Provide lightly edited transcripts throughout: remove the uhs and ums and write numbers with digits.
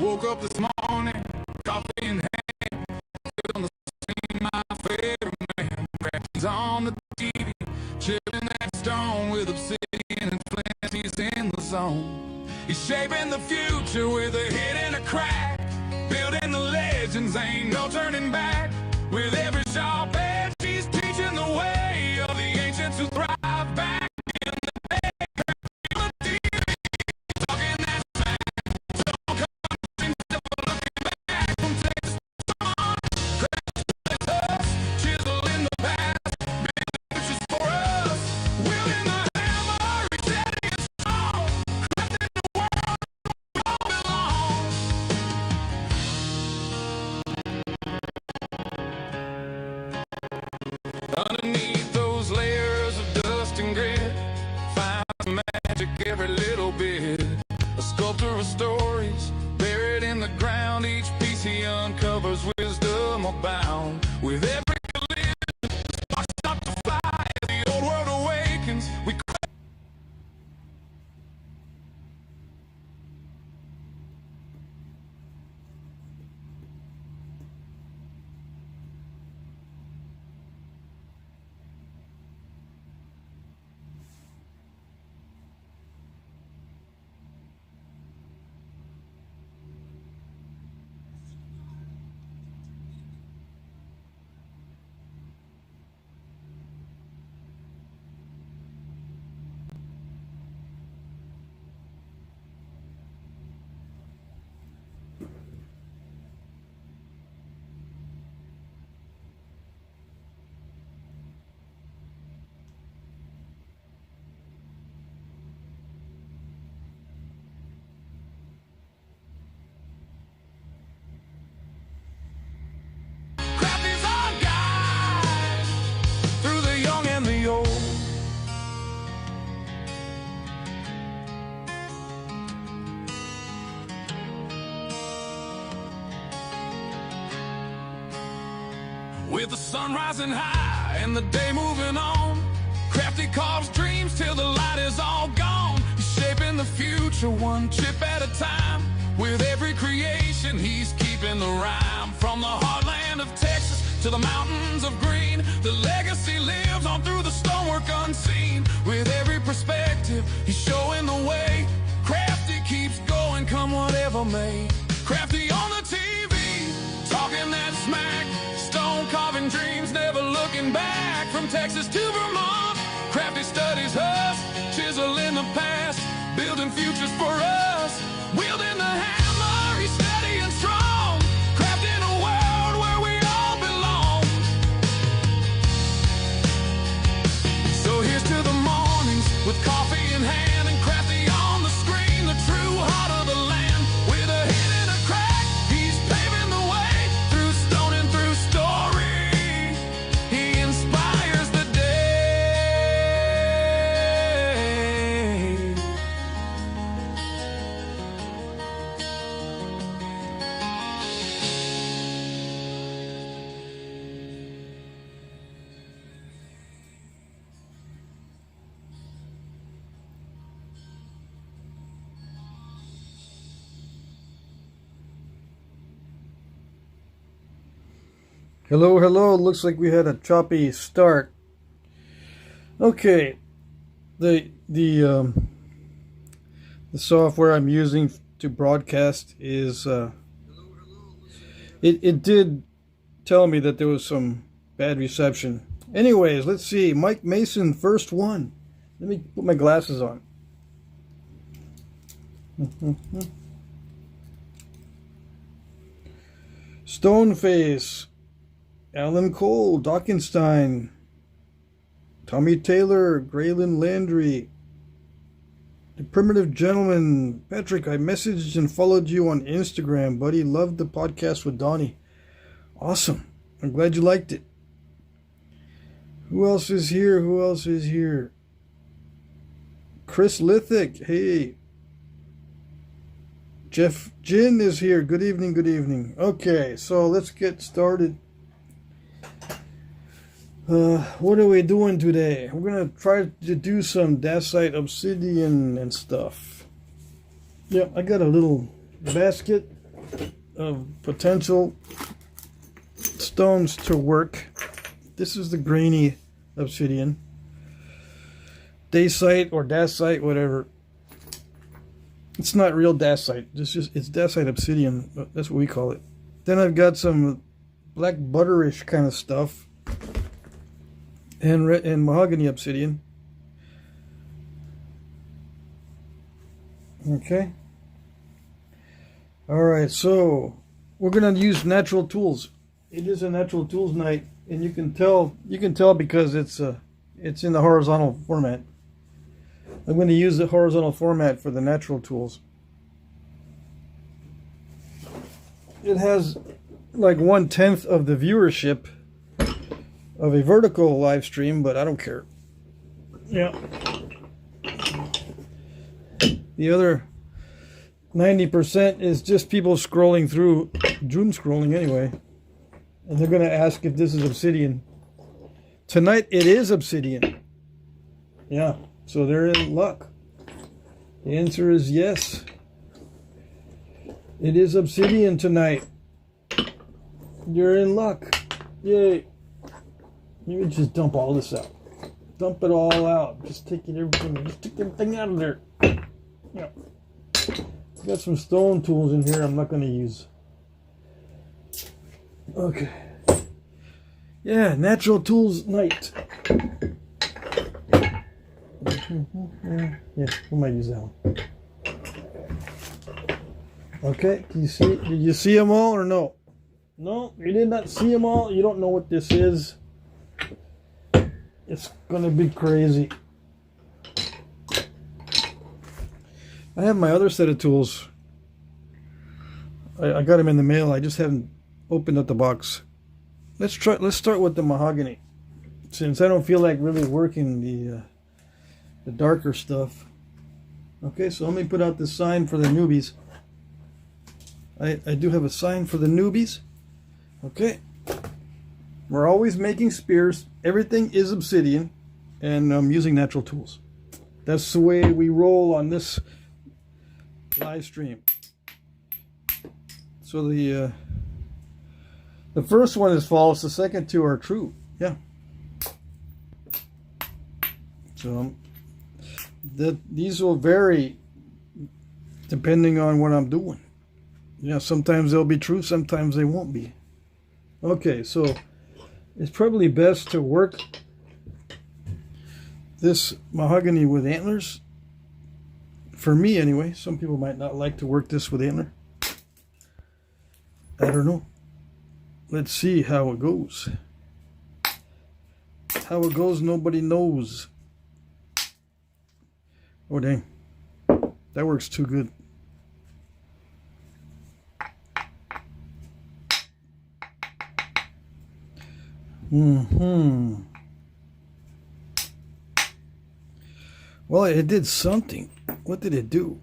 woke up this morning, coffee in hand, on the screen, my favorite man. Crafty's on the TV, chilling that stone with obsidian and flint. He's in the zone. He's shaping the future with a hit and a crack, building the legends, ain't no turning back. With every sharp edge, he's teaching the way of the ancients who thrive back in the day. On the TV, talking that smack, stone country, never looking back. From Texas to Vermont, Crafty us, chisel in the past, building futures for us. Wielding the hammer, he's steady and strong, crafting the world we all belong. Underneath those layers of dust and grit, finds magic every little bit. A sculptor of stories, buried in the ground. Each piece he uncovers wisdom abound. With every collision, sparks start to fly. The old world awakens. We Crafty's our guide through the young and the old. With the sun rising high and the day moving on, Crafty carves dreams till the light is all gone. He's shaping the future one chip at a time. With every creation he's keeping the rhyme. From the heartland of Texas to the mountains of green, the legacy lives on through the stonework unseen. With every perspective he's showing the way. Crafty keeps going come whatever may. Crafty on the TV, talking that smack, stone carving dreams, never looking back. From Texas to Vermont, Crafty studies us, chisel in the past, building futures for us. Wielding the hammer, he's steady and strong, crafting a world where we all belong. So here's to the mornings with coffee in hand and Crafty on the screen, the true heart of the land. With a hit and a crack, he's paving the way through stone and through story. He inspires the day. Hello, hello. Looks like we had a choppy start. Okay, the software I'm using to broadcast is it did tell me that there was some bad reception. Anyways, let's see. Mike Mason, first one. Let me put my glasses on. Stoneface, Alan Cole, Dockenstein, Tommy Taylor, Graylin Landry, The Primitive Gentleman. Patrick, I messaged and followed you on Instagram, buddy. Loved the podcast with Donnie. Awesome. I'm glad you liked it. Who else is here? Who else is here? Chris Lithic. Hey. Jeff Jin is here. Good evening, good evening. Okay, so let's get started. What are we doing today? We're going to try to do some dacite obsidian and stuff. Yep, I got a little basket. of potential stones to work. This is the grainy obsidian. Dacite or dacite, whatever. It's not real dacite. It's dacite obsidian. That's what we call it. Then I've got some black butterish kind of stuff, and mahogany obsidian. Okay. All right. So we're gonna use natural tools. It is a natural tools night, and you can tell because it's in the horizontal format. I'm going to use the horizontal format for the natural tools. It has like 1/10 of the viewership of a vertical live stream, but I don't care. Yeah. The other 90% is just people scrolling through, doom scrolling anyway. And they're going to ask if this is obsidian. Tonight it is obsidian. Yeah. So they're in luck. The answer is yes. It is obsidian tonight. You're in luck. Yay. You can just dump all this out. Dump it all out. Just take everything out of there. Yeah. Got some stone tools in here I'm not going to use. Okay. Yeah, natural tools night. Yeah, we might use that one. Okay, did you see them all or no? No, you did not see them all. You don't know what this is. It's gonna be crazy. I have my other set of tools. I got them in the mail. I just haven't opened up the box. Let's start with the mahogany, since I don't feel like really working the darker stuff. Okay, so let me put out the sign for the newbies. I do have a sign for the newbies. Okay, we're always making spears. Everything is obsidian, and I'm using natural tools. That's the way we roll on this live stream. So the first one is false. The second two are true. Yeah. So these will vary depending on what I'm doing. Yeah, sometimes they'll be true, sometimes they won't be. Okay, so it's probably best to work this mahogany with antlers. For me, anyway. Some people might not like to work this with antler. I don't know. Let's see how it goes. How it goes, nobody knows. Oh, dang. That works too good. Well, it did something. What did it do?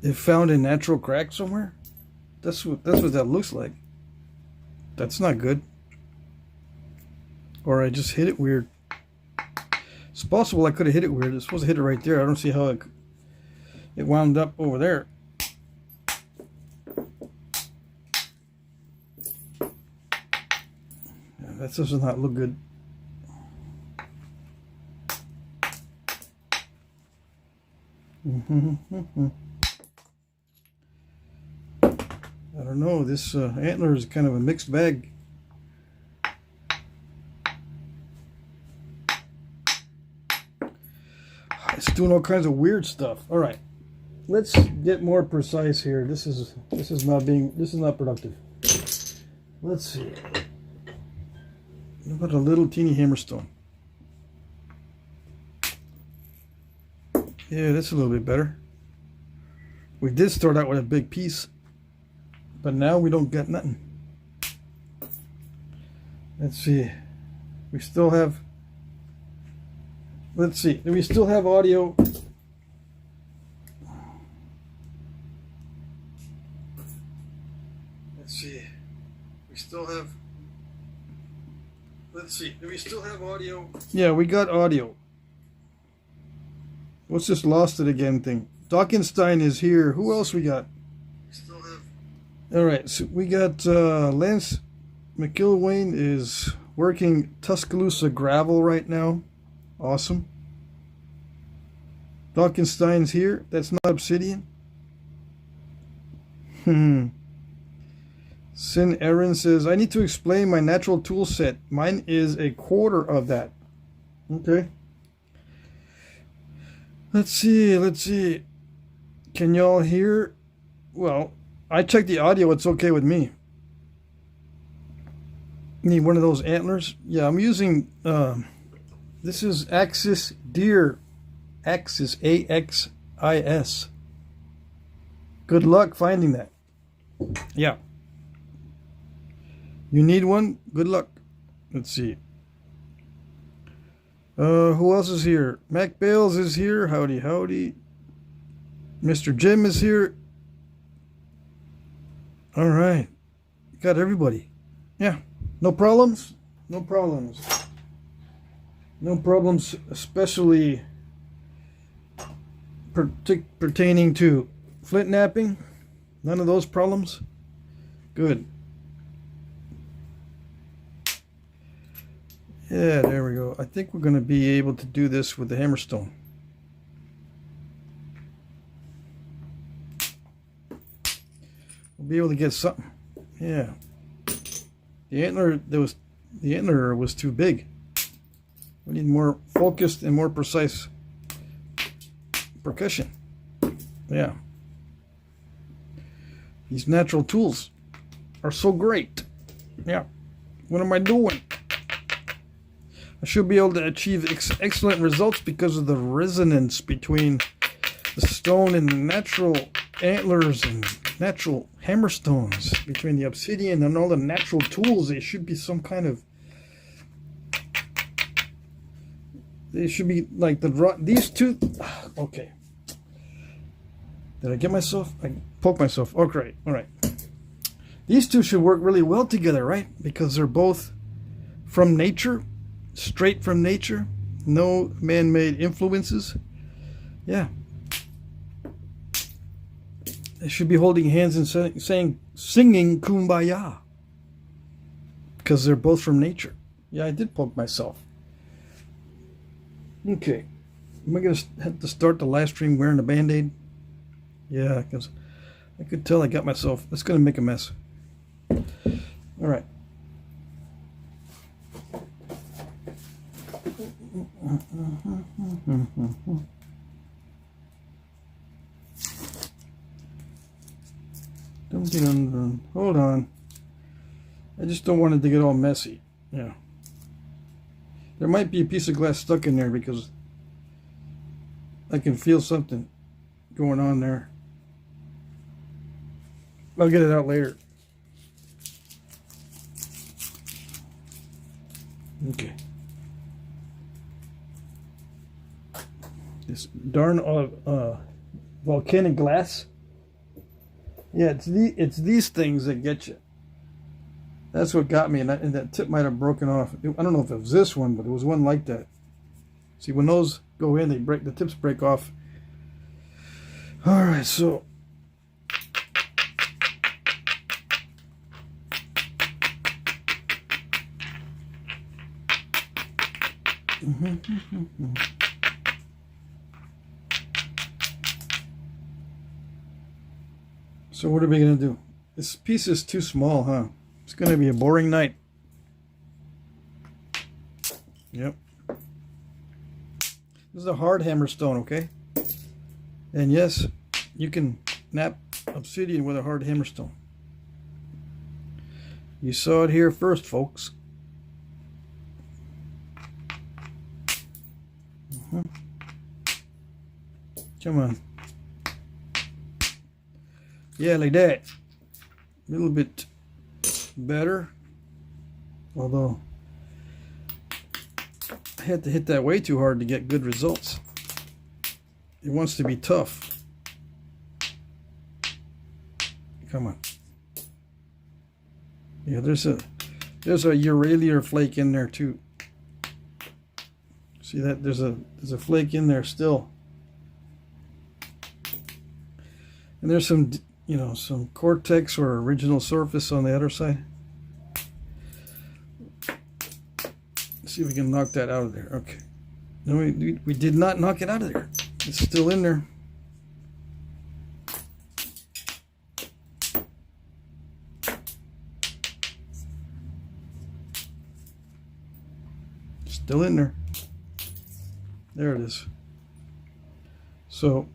It found a natural crack somewhere? That's what that looks like. That's not good. Or I just hit it weird. It's possible I could have hit it weird. It's supposed to hit it right there. I don't see how it wound up over there. Yeah, that does not look good. I don't know. This antler is kind of a mixed bag. It's doing all kinds of weird stuff. All right, let's get more precise here. This is not productive. Let's see. What about a little teeny hammerstone? Yeah, that's a little bit better. We did start out with a big piece, but now we don't get nothing. Let's see. We still have. Let's see. Do we still have audio? Let's see. We still have. Let's see. Do we still have audio? Yeah, we got audio. What's this lost it again thing? Dockenstein is here. Who else we got? All right, so we got Lance McIlwain is working Tuscaloosa gravel right now. Awesome. Falkenstein's here. That's not obsidian. Sin Aaron says, I need to explain my natural tool set. Mine is a quarter of that. Okay. Let's see. Can y'all hear? Well, I checked the audio. It's okay with me. Need one of those antlers? Yeah, I'm using, this is Axis Deer. Axis, A-X-I-S. Good luck finding that. Yeah. You need one? Good luck. Let's see. Who else is here? Mac Bales is here. Howdy, howdy. Mr. Jim is here. All right. Got everybody. Yeah. No problems? No problems. No problems, especially pertaining to Flintknapping. None of those problems? Good. Yeah, there we go. I think we're going to be able to do this with the hammerstone. We'll be able to get something. Yeah. The antler was too big. We need more focused and more precise percussion. Yeah. These natural tools are so great. Yeah. What am I doing? I should be able to achieve excellent results because of the resonance between the stone and the natural antlers and natural hammerstones, between the obsidian and all the natural tools. They should be some kind of, they should be like these two. Okay. Did I get myself? I poked myself. Oh, great. All right. These two should work really well together, right? Because they're both from nature. Straight from nature, no man-made influences. Yeah. They should be holding hands and singing Kumbaya. Because they're both from nature. Yeah, I did poke myself. Okay. Am I going to have to start the live stream wearing a band-aid? Yeah, because I could tell I got myself. That's going to make a mess. All right. Don't get undone. Hold on. I just don't want it to get all messy. Yeah. There might be a piece of glass stuck in there because I can feel something going on there. I'll get it out later. Okay. This darn volcanic glass. Yeah, it's these things that get you. That's what got me, and that tip might have broken off. I don't know if it was this one, but it was one like that. See, when those go in, the tips break off. All right, so. So what are we going to do? This piece is too small, huh? It's going to be a boring night. Yep. This is a hard hammerstone, okay? And yes, you can knap obsidian with a hard hammerstone. You saw it here first, folks. Come on. Yeah, like that. A little bit better. Although I had to hit that way too hard to get good results. It wants to be tough. Come on. Yeah, there's a Euralia flake in there too. See that? There's a flake in there still. And there's some, you know, some Cortex or original surface on the other side. Let's see if we can knock that out of there. Okay. No, we did not knock it out of there. It's still in there. Still in there. There it is. So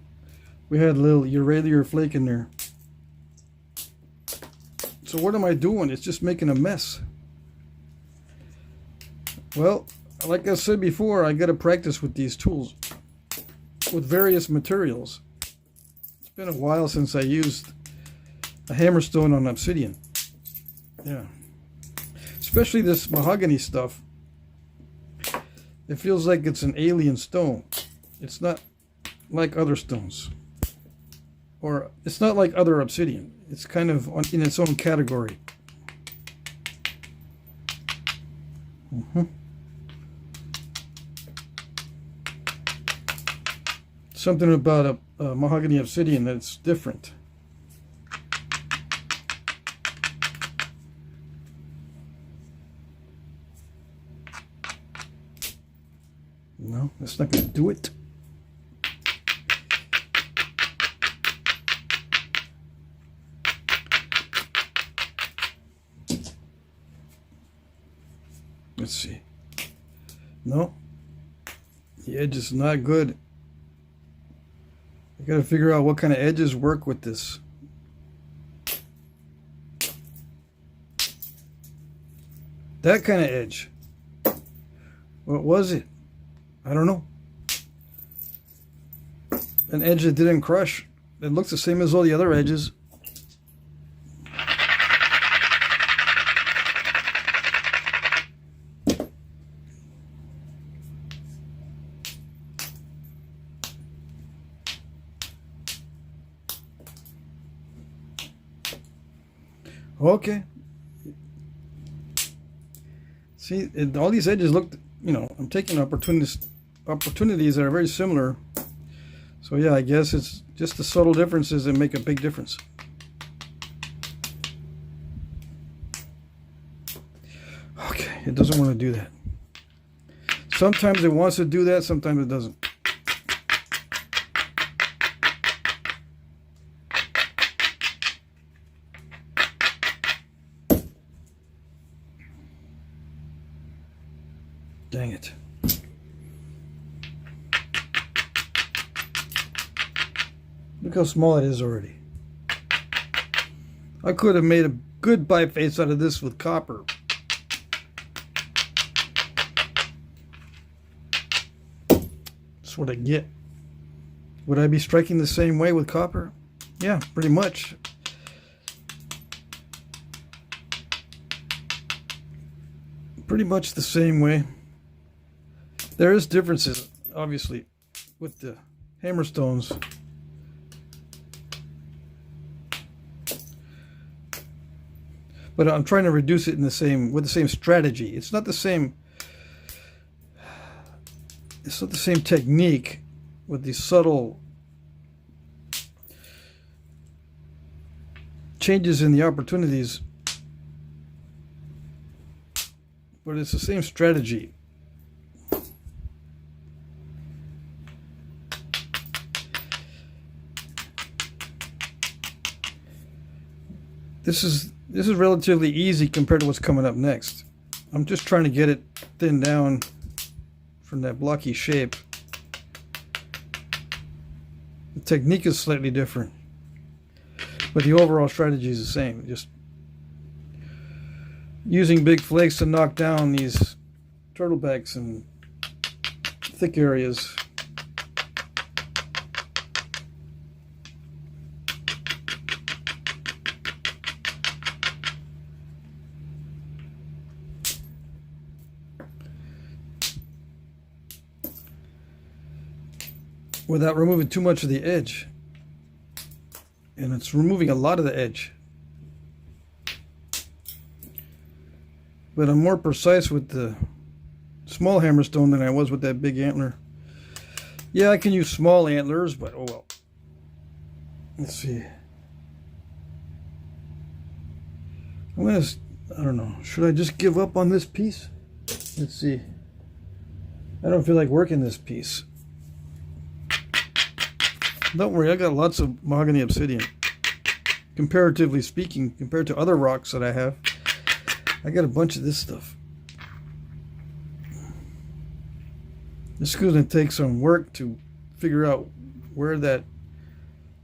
we had a little uralier flake in there. So what am I doing? It's just making a mess. Well, like I said before, I got to practice with these tools with various materials. It's been a while since I used a hammerstone on obsidian. Yeah. Especially this mahogany stuff. It feels like it's an alien stone. It's not like other stones. Or it's not like other obsidian. It's kind of in its own category. Something about a mahogany obsidian that's different. No, that's not going to do it. Let's see. No, the edge is not good. I got to figure out what kind of edges work with this. That kind of edge. What was it? I don't know. An edge that didn't crush. It looks the same as all the other edges. Okay. See, all these edges look, you know, I'm taking opportunities that are very similar. So yeah, I guess it's just the subtle differences that make a big difference. Okay, it doesn't want to do that. Sometimes it wants to do that, sometimes it doesn't. Dang it. Look how small it is already. I could have made a good biface out of this with copper. That's what I get. Would I be striking the same way with copper? Yeah, pretty much. Pretty much the same way. There is differences, obviously, with the hammerstones. But I'm trying to reduce it in with the same strategy. It's not the same. It's not the same technique with these subtle changes in the opportunities. But it's the same strategy. This is relatively easy compared to what's coming up next. I'm just trying to get it thinned down from that blocky shape. The technique is slightly different, but the overall strategy is the same. Just using big flakes to knock down these turtlebacks and thick areas. Without removing too much of the edge. And it's removing a lot of the edge. But I'm more precise with the small hammerstone than I was with that big antler. Yeah, I can use small antlers, but oh well. Let's see. I don't know, should I just give up on this piece? Let's see. I don't feel like working this piece. Don't worry, I got lots of mahogany obsidian. Comparatively speaking, compared to other rocks that I have, I got a bunch of this stuff. This is going to take some work to figure out where that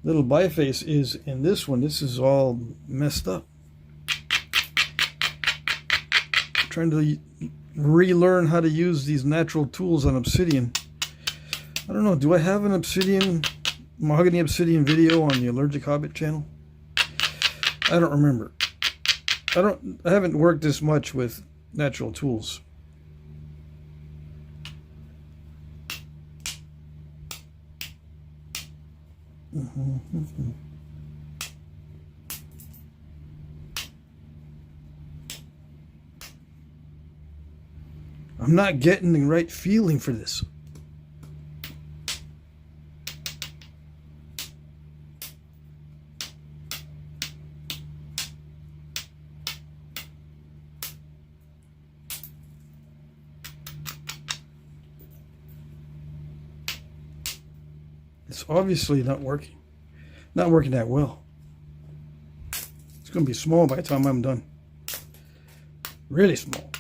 little biface is in this one. This is all messed up. I'm trying to relearn how to use these natural tools on obsidian. I don't know, do I have an mahogany obsidian video on the Allergic Hobbit channel? I don't remember. I haven't worked this much with natural tools. I'm not getting the right feeling for this. It's obviously not working. Not working that well. It's going to be small by the time I'm done. Really small.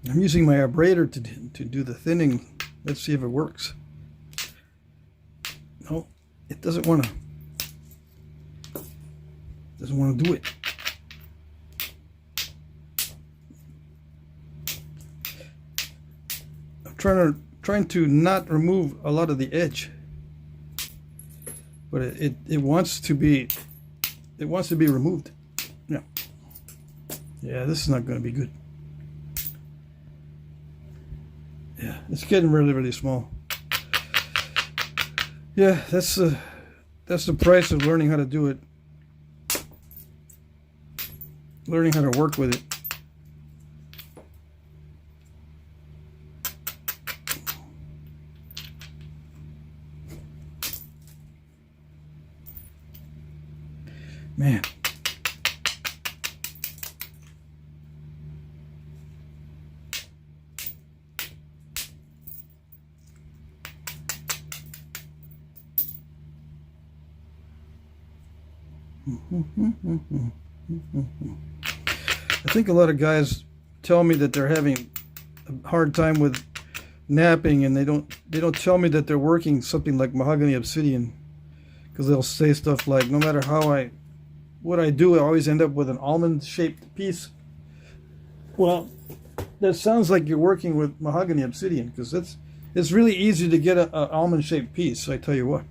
I'm using my abrader to do the thinning. Let's see if it works. No, it doesn't want to. Doesn't want to do it. I'm trying to not remove a lot of the edge, but it wants to be removed. Yeah. Yeah, this is not going to be good. Yeah, it's getting really, really small. Yeah, that's the price of learning how to do it. Learning how to work with it. Man. I think a lot of guys tell me that they're having a hard time with knapping, and they don't tell me that they're working something like mahogany obsidian, because they'll say stuff like, no matter what I do, I always end up with an almond-shaped piece. Well, that sounds like you're working with mahogany obsidian, because it's really easy to get an almond-shaped piece, I tell you what.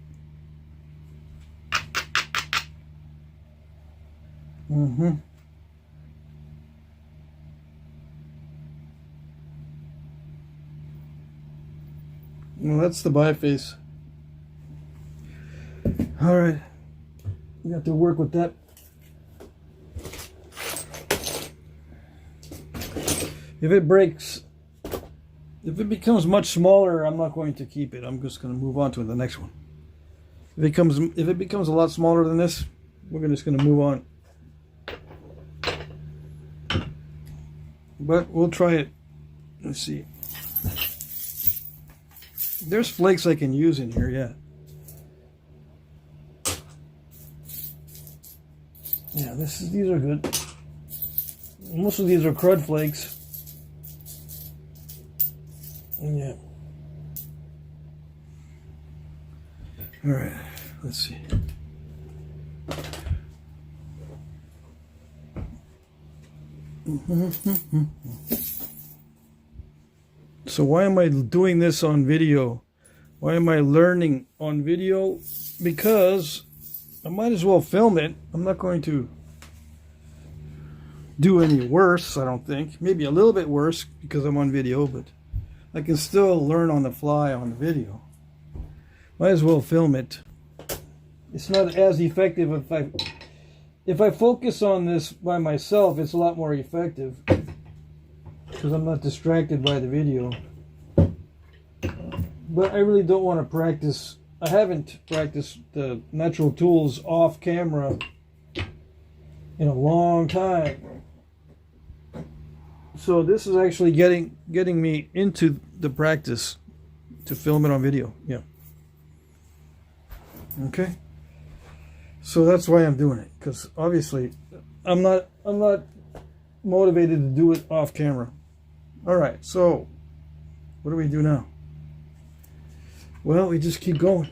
Well, that's the biface. All right, we have to work with that. If it breaks, if it becomes much smaller, I'm not going to keep it. I'm just going to move on to the next one. If it becomes a lot smaller than this, we're just going to move on. But we'll try it. Let's see. There's flakes I can use in here, yeah. Yeah, these are good. Most of these are crud flakes. Yeah. All right, let's see. So why am I doing this on video? Why am I learning on video? Because I might as well film it. I'm not going to do any worse, I don't think. Maybe a little bit worse because I'm on video, but I can still learn on the fly on video. Might as well film it. It's not as effective if I focus on this by myself, it's a lot more effective because I'm not distracted by the video. But I really don't want to practice. I haven't practiced the natural tools off camera in a long time. So this is actually getting me into the practice to film it on video. Yeah. Okay. So that's why I'm doing it, because obviously I'm not motivated to do it off camera. All right. So what do we do now? Well, we just keep going.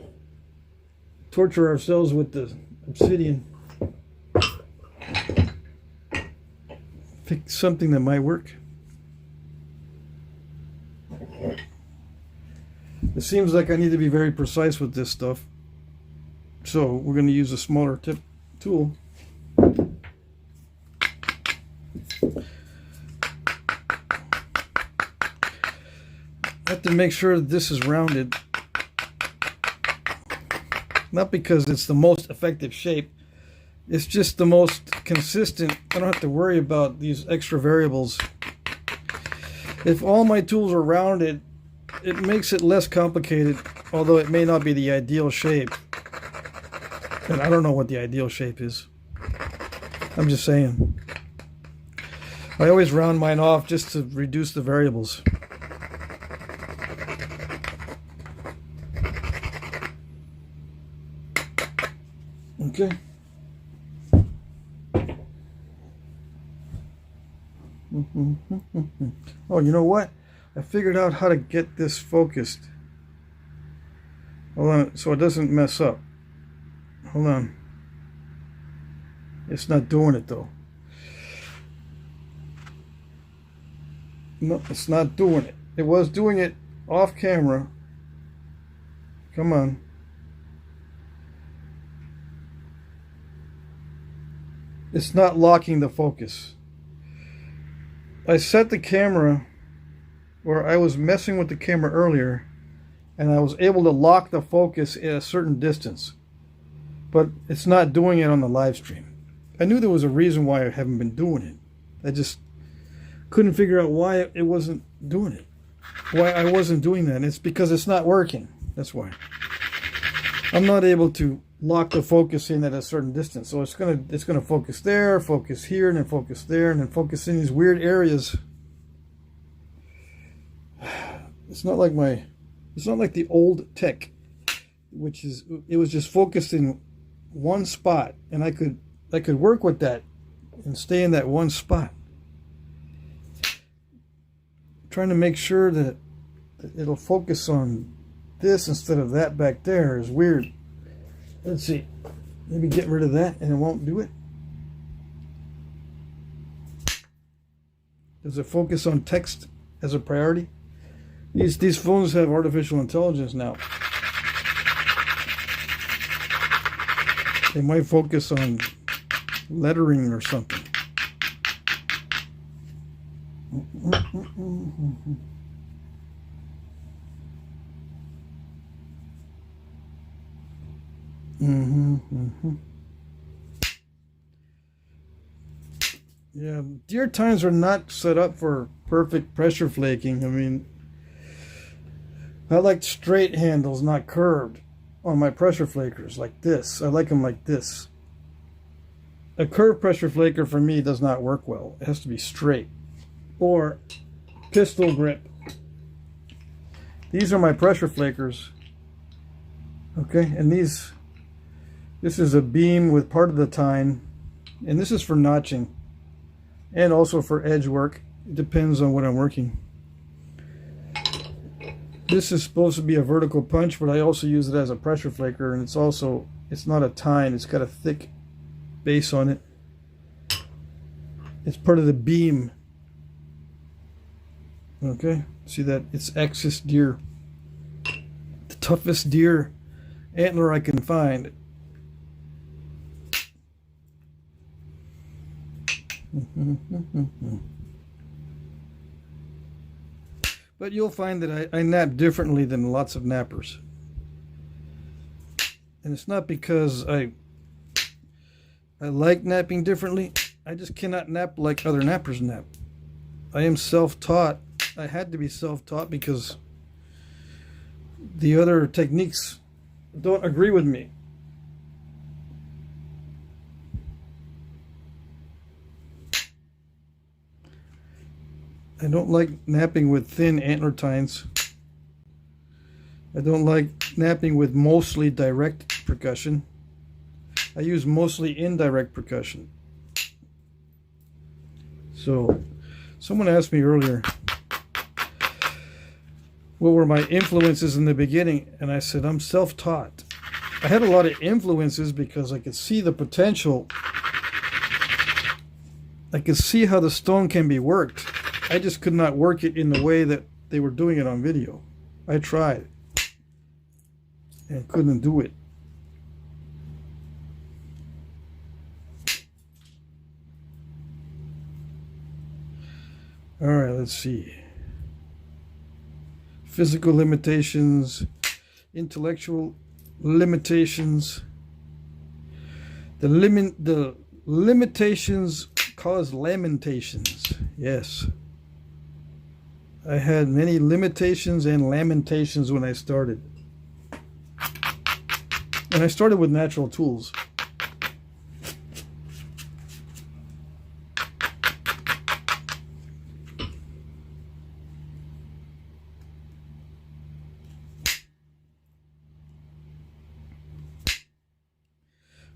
Torture ourselves with the obsidian. Pick something that might work. It seems like I need to be very precise with this stuff. So we're going to use a smaller tip tool. I have to make sure that this is rounded. Not because it's the most effective shape. It's just the most consistent. I don't have to worry about these extra variables. If all my tools are rounded, it makes it less complicated, although it may not be the ideal shape. And I don't know what the ideal shape is. I'm just saying. I always round mine off just to reduce the variables. Okay. Oh, you know what? I figured out how to get this focused. Hold on, so it doesn't mess up. Hold on. It's not doing it though. No, it's not doing it. It was doing it off camera. Come on. It's not locking the focus. I set the camera where I was messing with the camera earlier, and I was able to lock the focus at a certain distance, but it's not doing it on the live stream. I knew there was a reason why I haven't been doing it. I just couldn't figure out why it wasn't doing it, why I wasn't doing that. And it's because it's not working. That's why I'm not able to lock the focus in at a certain distance. So it's gonna focus there, focus here, and then focus there, and then focus in these weird areas. It's not like the old tech, which is, it was just focused in one spot, and I could work with that and stay in that one spot. Trying to make sure that it'll focus on this instead of that back there is weird. Let's see. Maybe get rid of that and it won't do it. Does it focus on text as a priority? These phones have artificial intelligence now. They might focus on lettering or something. Yeah, deer tines are not set up for perfect pressure flaking. I mean, I like straight handles, not curved, on my pressure flakers like this. I like them like this. A curved pressure flaker for me does not work well. It has to be straight. Or pistol grip. These are my pressure flakers. Okay, and this is a beam with part of the tine, and this is for notching and also for edge work. It depends on what I'm working. This is supposed to be a vertical punch, but I also use it as a pressure flaker, and it's not a tine. It's got a thick base on it. It's part of the beam. Okay, see that? It's Axis deer. The toughest deer antler I can find. But you'll find that I nap differently than lots of nappers. And it's not because I like napping differently. I just cannot nap like other nappers nap. I am self-taught. I had to be self-taught because the other techniques don't agree with me. I don't like napping with thin antler tines. I don't like napping with mostly direct percussion. I use mostly indirect percussion. So, someone asked me earlier, what were my influences in the beginning? And I said, I'm self-taught. I had a lot of influences because I could see the potential. I could see how the stone can be worked. I just could not work it in the way that they were doing it on video. I tried and couldn't do it. All right, let's see. Physical limitations, intellectual limitations. The limitations cause lamentations. Yes. I had many limitations and lamentations when I started. And I started with natural tools.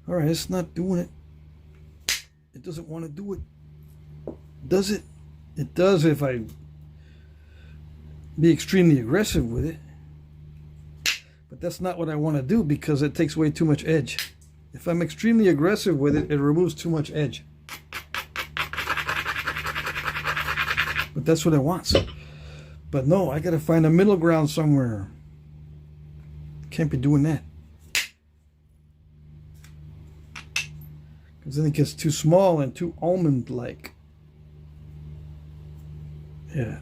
All right, it's not doing it. It doesn't want to do it. Does it? It does if I be extremely aggressive with it. But that's not what I want to do because it takes away too much edge. If I'm extremely aggressive with it, it removes too much edge. But that's what I want. But no, I got to find a middle ground somewhere. Can't be doing that. Because then it gets too small and too almond-like. Yeah.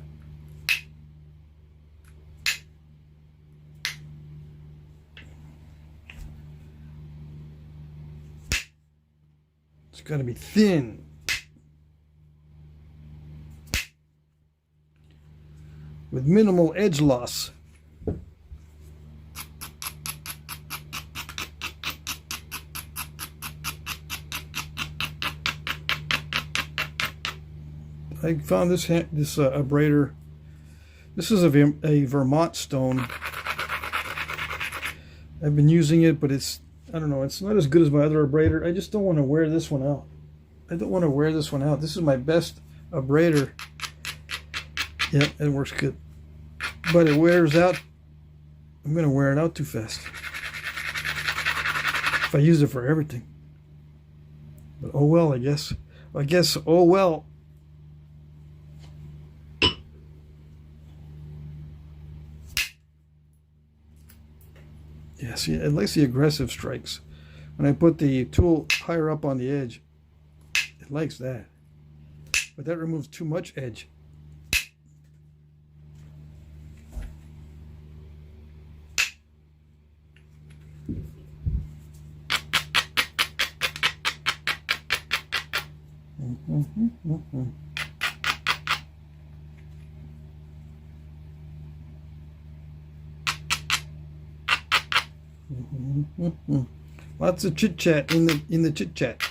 It's got to be thin. With minimal edge loss. I found this abrader. This is a Vermont stone. I've been using it, but it's, I don't know, it's not as good as my other abrader. I just don't want to wear this one out. I don't want to wear this one out. This is my best abrader. Yeah, it works good. But it wears out. I'm going to wear it out too fast if I use it for everything. But oh well, I guess. Oh well. Yeah, see, it likes the aggressive strikes. When I put the tool higher up on the edge, it likes that. But that removes too much edge. Lots of chit chat in the chit chat.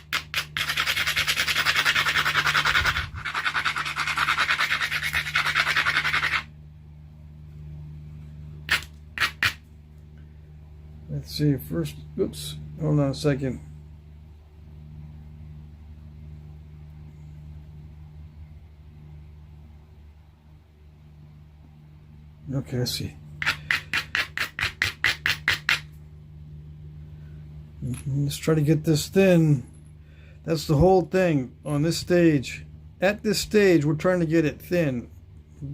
Let's see first. Oops, hold on a second. Okay, I see. Let's try to get this thin. That's the whole thing on this stage. At this stage, we're trying to get it thin.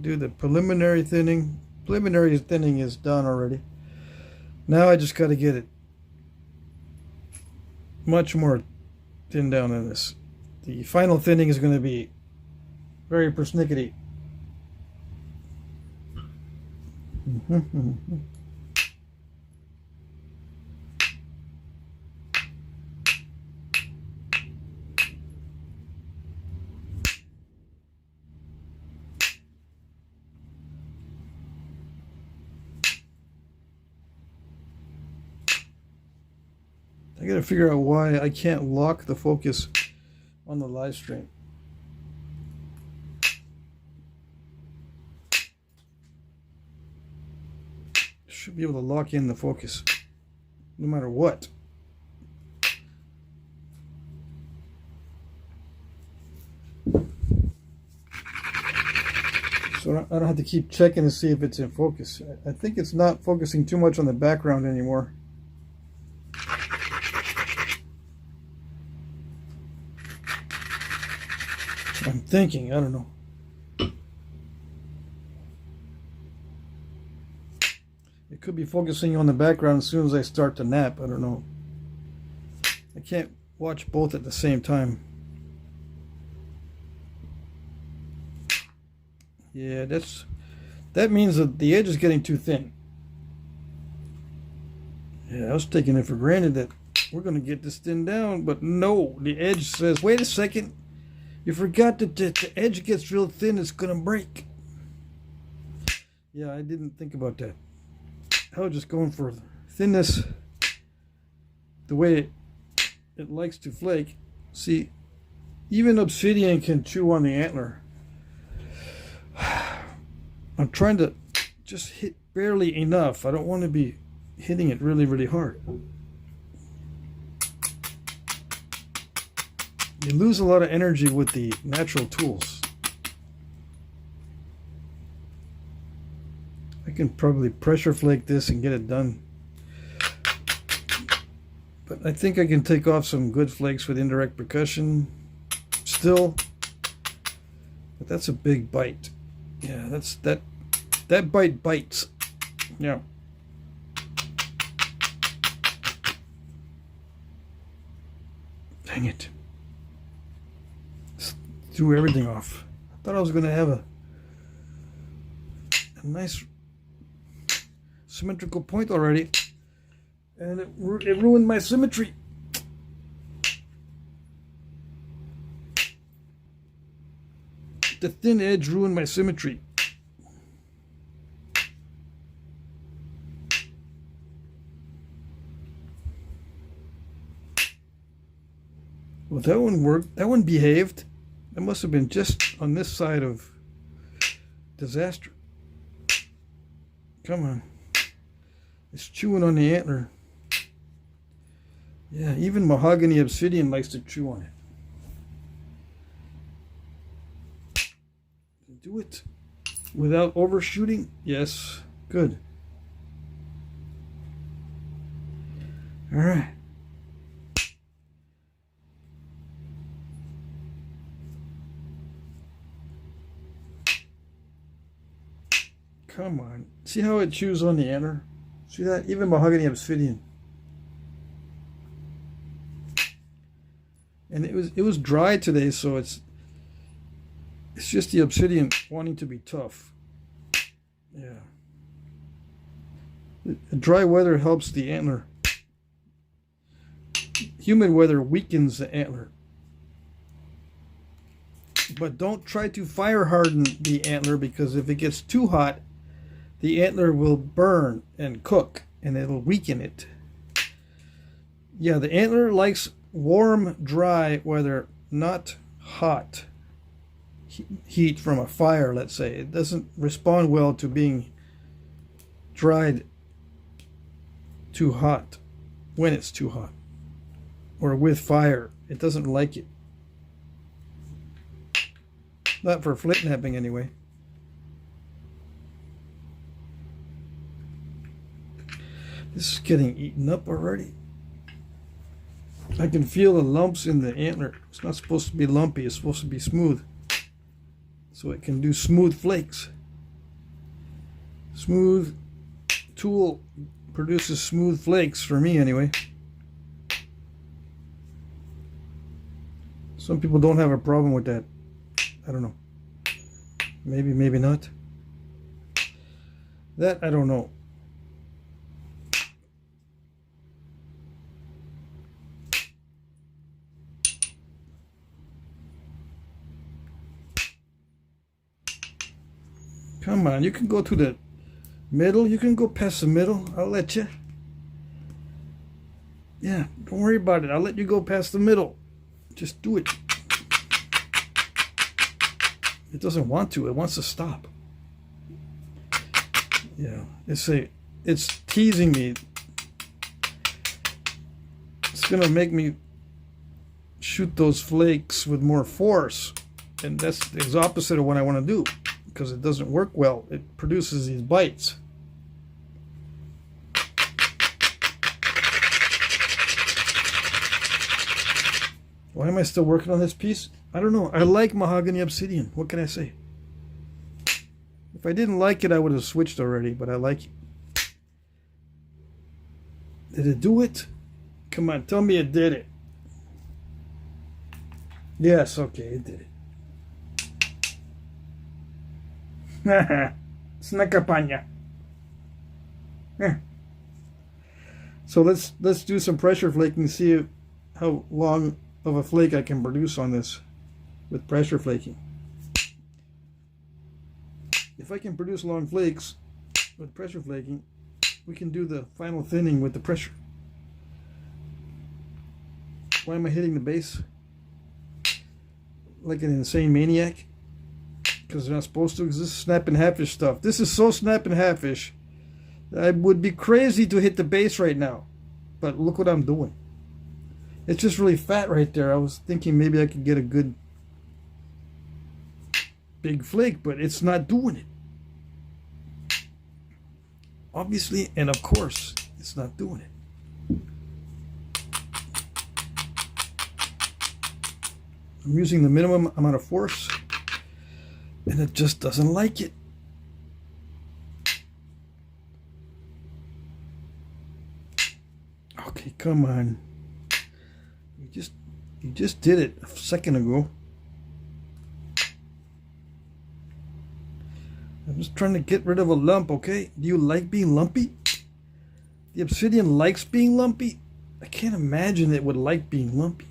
Do the preliminary thinning. Preliminary thinning is done already. Now I just got to get it much more thin down than this. The final thinning is going to be very persnickety. I gotta figure out why I can't lock the focus on the live stream. Should be able to lock in the focus no matter what. So I don't have to keep checking to see if it's in focus. I think it's not focusing too much on the background anymore. I'm thinking, I don't know. It could be focusing on the background as soon as I start to nap. I don't know. I can't watch both at the same time. Yeah, that means that the edge is getting too thin. Yeah, I was taking it for granted that we're going to get this thin down, but no, the edge says, wait a second, you forgot that the edge gets real thin, it's going to break. Yeah, I didn't think about that. I was just going for thinness the way it likes to flake. See, even obsidian can chew on the antler. I'm trying to just hit barely enough. I don't want to be hitting it really, really hard. You lose a lot of energy with the natural tools. I can probably pressure flake this and get it done. But I think I can take off some good flakes with indirect percussion still. But that's a big bite. Yeah, that bite bites. Yeah. Dang it. Just threw everything off. I thought I was going to have a nice symmetrical point already. And it ruined my symmetry. The thin edge ruined my symmetry. Well, that one worked. That one behaved. That must have been just on this side of disaster. Come on. It's chewing on the antler. Yeah, even mahogany obsidian likes to chew on it. Do it without overshooting. Yes, good. All right. Come on. See how it chews on the antler? See that? Even mahogany obsidian. And it was dry today, so it's just the obsidian wanting to be tough. Yeah. The dry weather helps the antler. Humid weather weakens the antler. But don't try to fire harden the antler, because if it gets too hot, the antler will burn and cook and it'll weaken it. Yeah, the antler likes warm, dry weather, not hot heat from a fire, let's say. It doesn't respond well to being dried too hot, when it's too hot, or with fire. It doesn't like it. Not for Flintknapping anyway. This is getting eaten up already. I can feel the lumps in the antler. It's not supposed to be lumpy, it's supposed to be smooth. So it can do smooth flakes. Smooth tool produces smooth flakes, for me anyway. Some people don't have a problem with that. I don't know. Maybe, maybe not. That I don't know. Come on, you can go to the middle. You can go past the middle. I'll let you. Yeah, don't worry about it. I'll let you go past the middle. Just do it. It doesn't want to. It wants to stop. Yeah, it's teasing me. It's gonna make me shoot those flakes with more force, and that's the opposite of what I want to do, because it doesn't work well. It produces these bites. Why am I still working on this piece? I don't know. I like mahogany obsidian. What can I say? If I didn't like it, I would have switched already, but I like it. Did it do it? Come on, tell me it did it. Yes, okay, it did it. Snakapanya. So let's do some pressure flaking, see how long of a flake I can produce on this with pressure flaking. If I can produce long flakes with pressure flaking, we can do the final thinning with the pressure. Why am I hitting the base like an insane maniac? Because they're not supposed to exist. Snap and half-ish stuff. This is so snap and half-ish. I would be crazy to hit the base right now. But look what I'm doing. It's just really fat right there. I was thinking maybe I could get a good big flake, but it's not doing it. Obviously, and of course, it's not doing it. I'm using the minimum amount of force, and it just doesn't like it. Okay, come on. You just did it a second ago. I'm just trying to get rid of a lump, okay? Do you like being lumpy? The obsidian likes being lumpy? I can't imagine it would like being lumpy.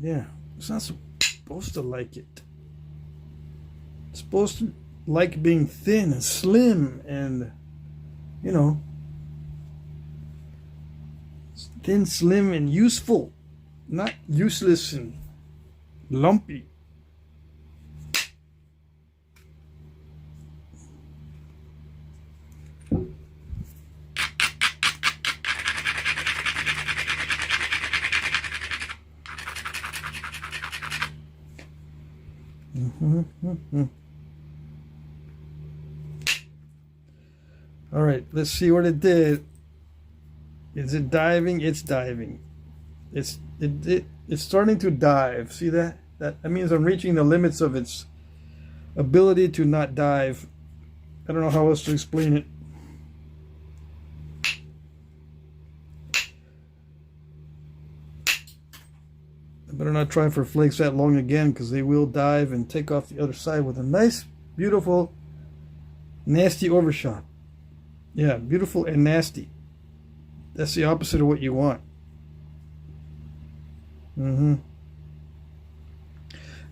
Yeah, it's not supposed to like it. It's supposed to like being thin and slim and, you know, thin, slim, and useful. Not useless and lumpy. All right, let's see what it did. Is it diving? It's diving. It's starting to dive. See that? That means I'm reaching the limits of its ability to not dive. I don't know how else to explain it. I better not try for flakes that long again, because they will dive and take off the other side with a nice, beautiful, nasty overshot. Yeah, beautiful and nasty. That's the opposite of what you want. I'd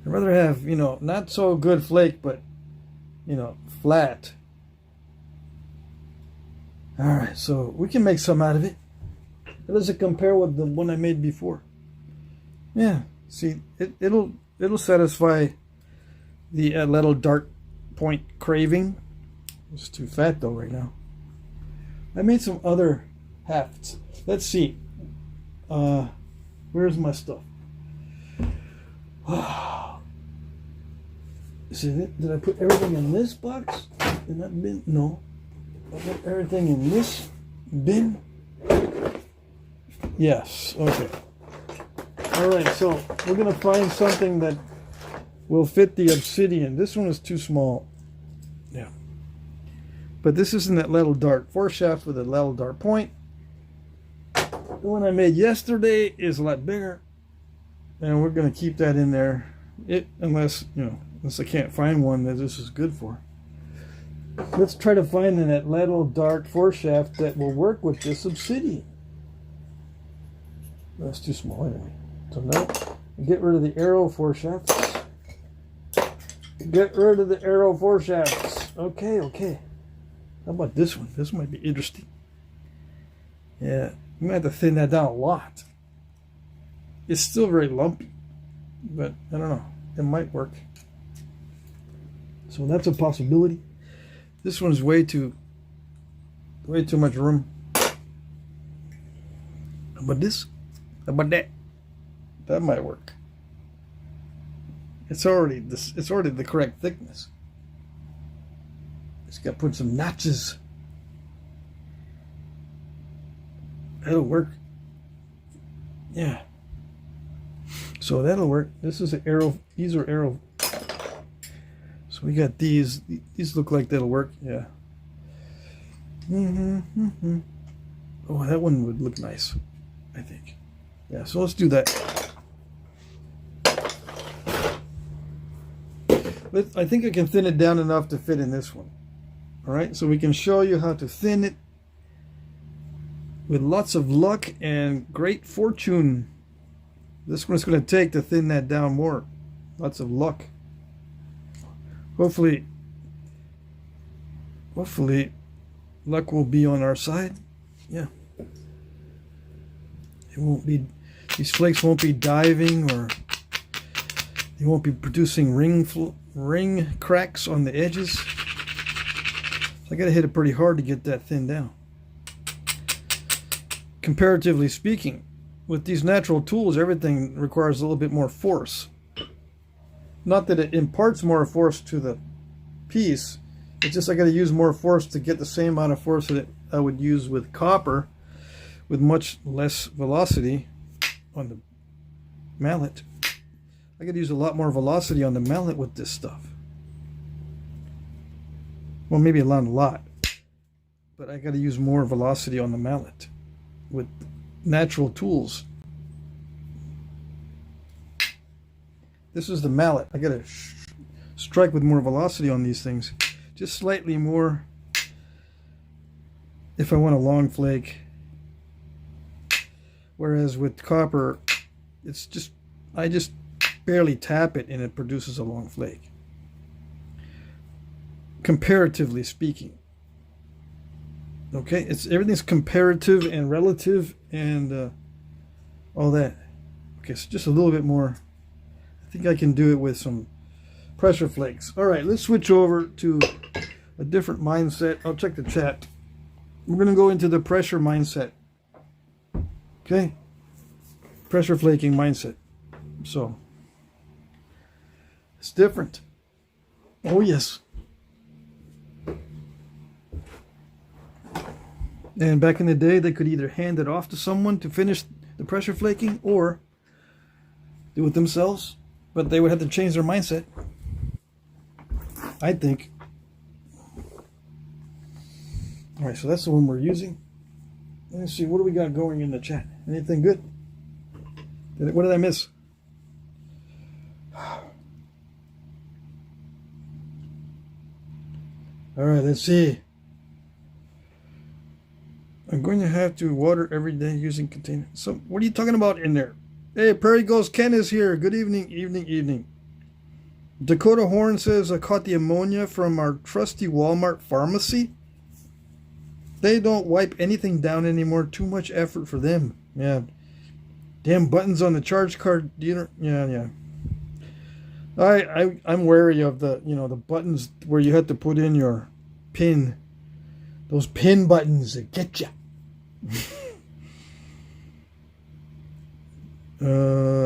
rather have, you know, not so good flake, but, you know, flat. Alright, so we can make some out of it. How does it compare with the one I made before? Yeah, see, it'll satisfy the little dark point craving. It's too fat though right now. I made some other hafts. Let's see. Where's my stuff? Did I put everything in this box? In that bin? No. I put everything in this bin? Yes. Okay. Alright, so we're going to find something that will fit the obsidian. This one is too small. Yeah. But this isn't that little dart. 4 shaft with a little dart point. The one I made yesterday is a lot bigger. And we're going to keep that in there. Unless I can't find one that this is good for. Let's try to find that little dart 4 shaft that will work with this obsidian. That's too small anyway. So now, get rid of the arrow 4 shafts. Get rid of the arrow 4 shafts. Okay. How about this one? This might be interesting. Yeah, I'm gonna have to thin that down a lot. It's still very lumpy, but I don't know. It might work. So that's a possibility. This one's way too much room. How about this? How about that? That might work. It's already the correct thickness. Just got to put some notches. That'll work. Yeah. So that'll work. This is an arrow. These are arrow. So we got these. These look like that'll work. Yeah. Oh, that one would look nice, I think. Yeah, so let's do that. I think I can thin it down enough to fit in this one. All right, so we can show you how to thin it with lots of luck and great fortune. This one's going to take to thin that down more. Lots of luck. Hopefully luck will be on our side. Yeah. It won't be, these flakes won't be diving, or they won't be producing ring cracks on the edges. So I got to hit it pretty hard to get that thin down. Comparatively speaking, with these natural tools, everything requires a little bit more force. Not that it imparts more force to the piece, it's just I got to use more force to get the same amount of force that I would use with copper, with much less velocity on the mallet. I got to use a lot more velocity on the mallet with this stuff. Well, maybe not a lot, but I got to use more velocity on the mallet with natural tools. This is the mallet. I got to strike with more velocity on these things, just slightly more if I want a long flake. Whereas with copper, it's just, I just barely tap it and it produces a long flake. Comparatively speaking. Okay, everything's comparative and relative and all that. Okay, so just a little bit more. I think I can do it with some pressure flakes. All right, let's switch over to a different mindset. I'll check the chat. We're going to go into the pressure mindset. Okay? Pressure flaking mindset. So, it's different. Oh, yes. And back in the day, they could either hand it off to someone to finish the pressure flaking or do it themselves. But they would have to change their mindset, I think. All right, so that's the one we're using. Let me see, what do we got going in the chat? Anything good? What did I miss? All right, let's see. I'm going to have to water every day using container. So, what are you talking about in there? Hey, Prairie Ghost Ken is here. Good evening, evening. Dakota Horn says, I caught the ammonia from our trusty Walmart pharmacy. They don't wipe anything down anymore. Too much effort for them. Yeah. Damn buttons on the charge card. Yeah. I'm wary of the, the buttons where you have to put in your pin. Those pin buttons that get you.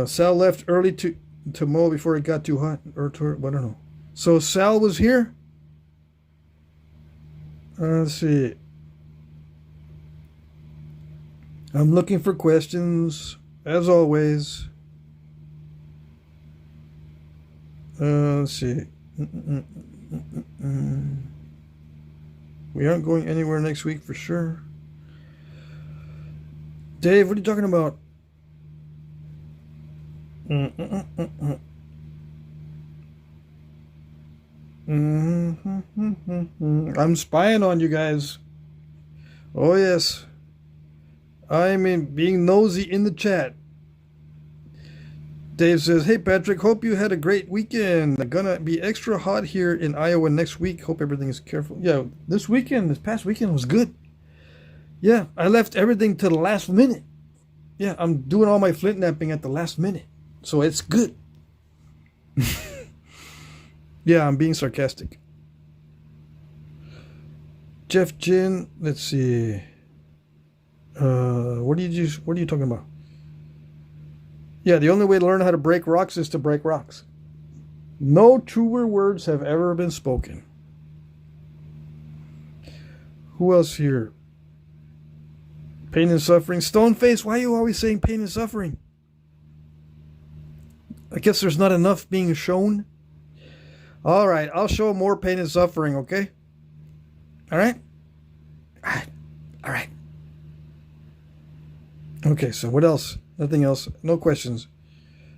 Sal left early to mow before it got too hot. Or I don't know. So Sal was here? Let's see. I'm looking for questions, as always. Let's see. We aren't going anywhere next week for sure. Dave, what are you talking about? I'm spying on you guys. Oh yes. I mean, being nosy in the chat. Dave says, hey Patrick, hope you had a great weekend. Gonna be extra hot here in Iowa next week. Hope everything is careful. Yeah, this past weekend was good. Yeah, I left everything to the last minute. Yeah, I'm doing all my Flintknapping at the last minute. So it's good. Yeah, I'm being sarcastic. Jeff Jin, let's see. What are you talking about? Yeah, the only way to learn how to break rocks is to break rocks. No truer words have ever been spoken. Who else here? Pain and suffering. Stoneface, why are you always saying pain and suffering? I guess there's not enough being shown. All right, I'll show more pain and suffering, okay? All right? All right. All right. Okay, so what else? Nothing else. No questions.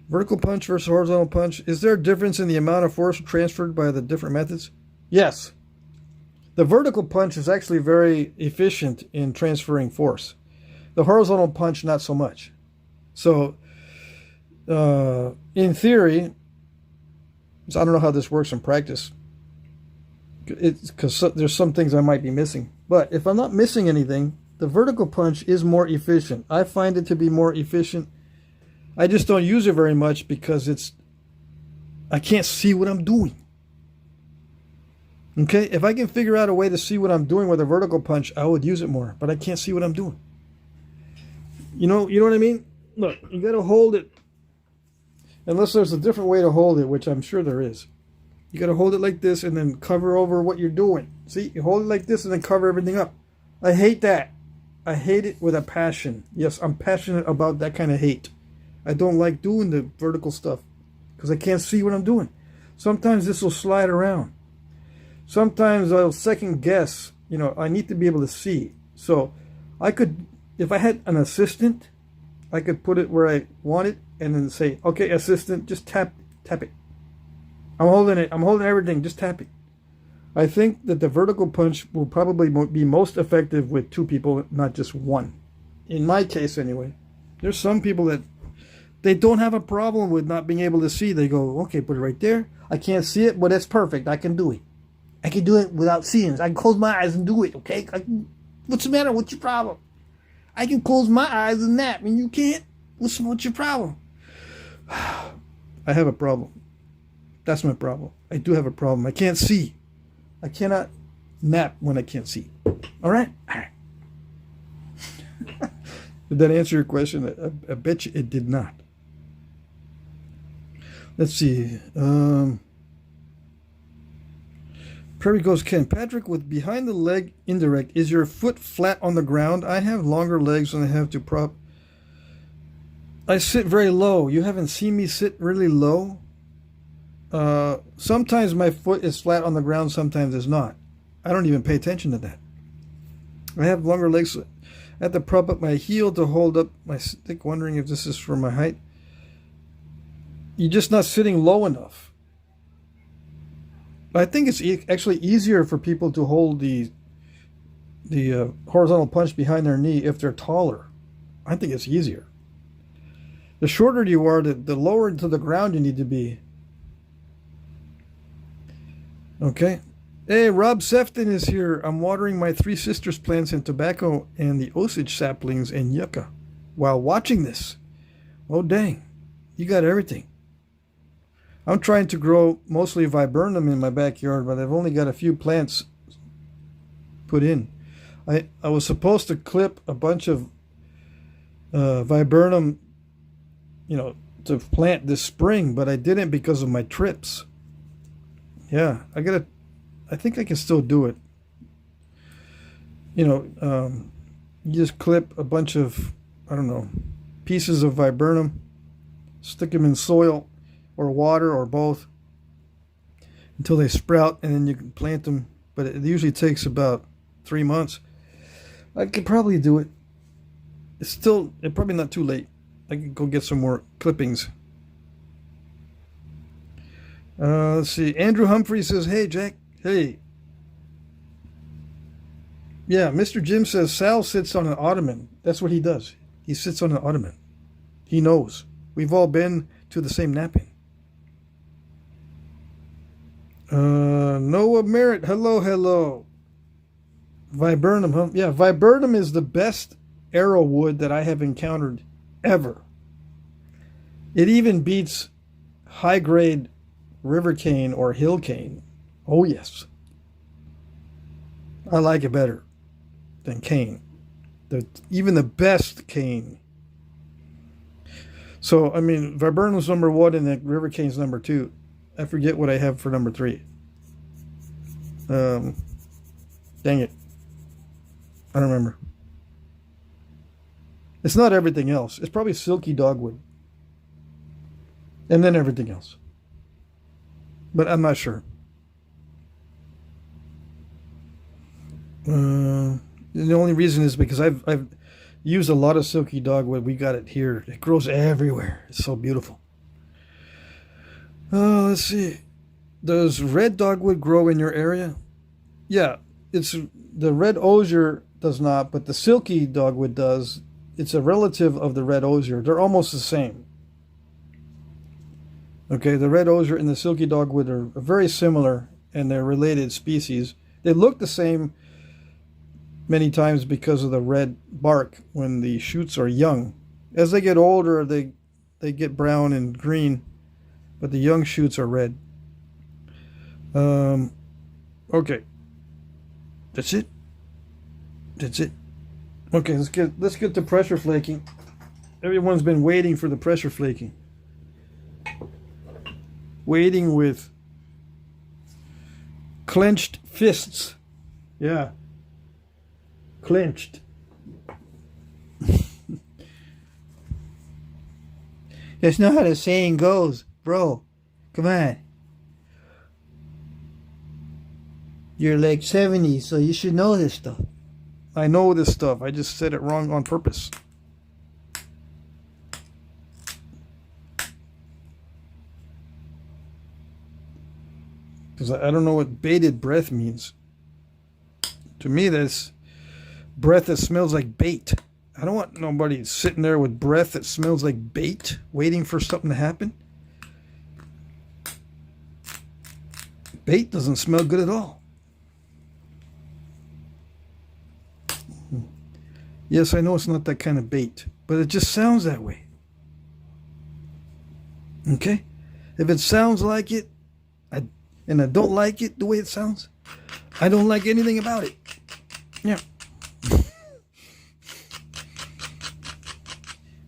Vertical punch versus horizontal punch. Is there a difference in the amount of force transferred by the different methods? Yes. The vertical punch is actually very efficient in transferring force. The horizontal punch, not so much. So, in theory, so I don't know how this works in practice. It's because there's some things I might be missing. But if I'm not missing anything, the vertical punch is more efficient. I find it to be more efficient. I just don't use it very much because I can't see what I'm doing. Okay, if I can figure out a way to see what I'm doing with a vertical punch, I would use it more, but I can't see what I'm doing. You know what I mean? Look, you got to hold it. Unless there's a different way to hold it, which I'm sure there is. You got to hold it like this and then cover over what you're doing. See, you hold it like this and then cover everything up. I hate that. I hate it with a passion. Yes, I'm passionate about that kind of hate. I don't like doing the vertical stuff because I can't see what I'm doing. Sometimes this will slide around. Sometimes I'll second guess. You know, I need to be able to see. So I could, if I had an assistant, I could put it where I want it and then say, okay, assistant, just tap it. I'm holding it. I'm holding everything. Just tap it. I think that the vertical punch will probably be most effective with two people, not just one. In my case, anyway. There's some people that they don't have a problem with not being able to see. They go, okay, put it right there. I can't see it, but that's perfect. I can do it. I can do it without seeing it. I can close my eyes and do it, okay? What's the matter? What's your problem? I can close my eyes and nap, and you can't? What's your problem? I have a problem. That's my problem. I do have a problem. I can't see. I cannot nap when I can't see. All right? All right. Did that answer your question? I bet you it did not. Let's see. Prairie Ghost Ken. Patrick, with behind the leg indirect, is your foot flat on the ground? I have longer legs and I have to prop. I sit very low. You haven't seen me sit really low? Sometimes my foot is flat on the ground, sometimes it's not. I don't even pay attention to that. I have longer legs. I have to prop up my heel to hold up my stick, wondering if this is for my height. You're just not sitting low enough. I think it's actually easier for people to hold the horizontal punch behind their knee if they're taller. I think it's easier. The shorter you are, the lower to the ground you need to be. Okay. Hey, Rob Sefton is here. I'm watering my Three Sisters plants in tobacco and the Osage saplings in yucca while watching this. Oh, dang. You got everything. I'm trying to grow mostly viburnum in my backyard, but I've only got a few plants put in. I was supposed to clip a bunch of viburnum, to plant this spring, but I didn't because of my trips. Yeah, I think I can still do it. You just clip a bunch of, pieces of viburnum, stick them in soil or water or both until they sprout, and then you can plant them. But it usually takes about 3 months. I could probably do it. It's probably not too late. I could go get some more clippings. Let's see. Andrew Humphrey says, hey, Jack. Hey. Yeah, Mr. Jim says Sal sits on an ottoman. That's what he does. He sits on an ottoman. He knows. We've all been to the same napping. Noah Merritt. Hello. Viburnum, huh? Yeah, viburnum is the best arrow wood that I have encountered ever. It even beats high-grade river cane or hill cane. Oh, yes. I like it better than cane. Even the best cane. So, I mean, viburnum's number 1 and the river cane's number 2. I forget what I have for number 3. Dang it. I don't remember. It's not everything else. It's probably silky dogwood. And then everything else. But I'm not sure. The only reason is because I've used a lot of silky dogwood. We got it here. It grows everywhere. It's so beautiful. Let's see. Does red dogwood grow in your area? Yeah, it's the red osier does not, but the silky dogwood does. It's a relative of the red osier. They're almost the same. Okay, the red osier and the silky dogwood are very similar, and they're related species. They look the same many times because of the red bark when the shoots are young. As they get older, they get brown and green, but the young shoots are red. Okay. That's it. That's it. Okay, let's get to pressure flaking. Everyone's been waiting for the pressure flaking. Waiting with clenched fists. Yeah. Clenched. That's not how the saying goes, bro. Come on. You're like 70, so you should know this stuff. I know this stuff. I just said it wrong on purpose. Because I don't know what bated breath means. To me, that's breath that smells like bait. I don't want nobody sitting there with breath that smells like bait, waiting for something to happen. Bait doesn't smell good at all. Yes, I know it's not that kind of bait, but it just sounds that way. Okay? If it sounds like it, and I don't like it the way it sounds, I don't like anything about it. Yeah.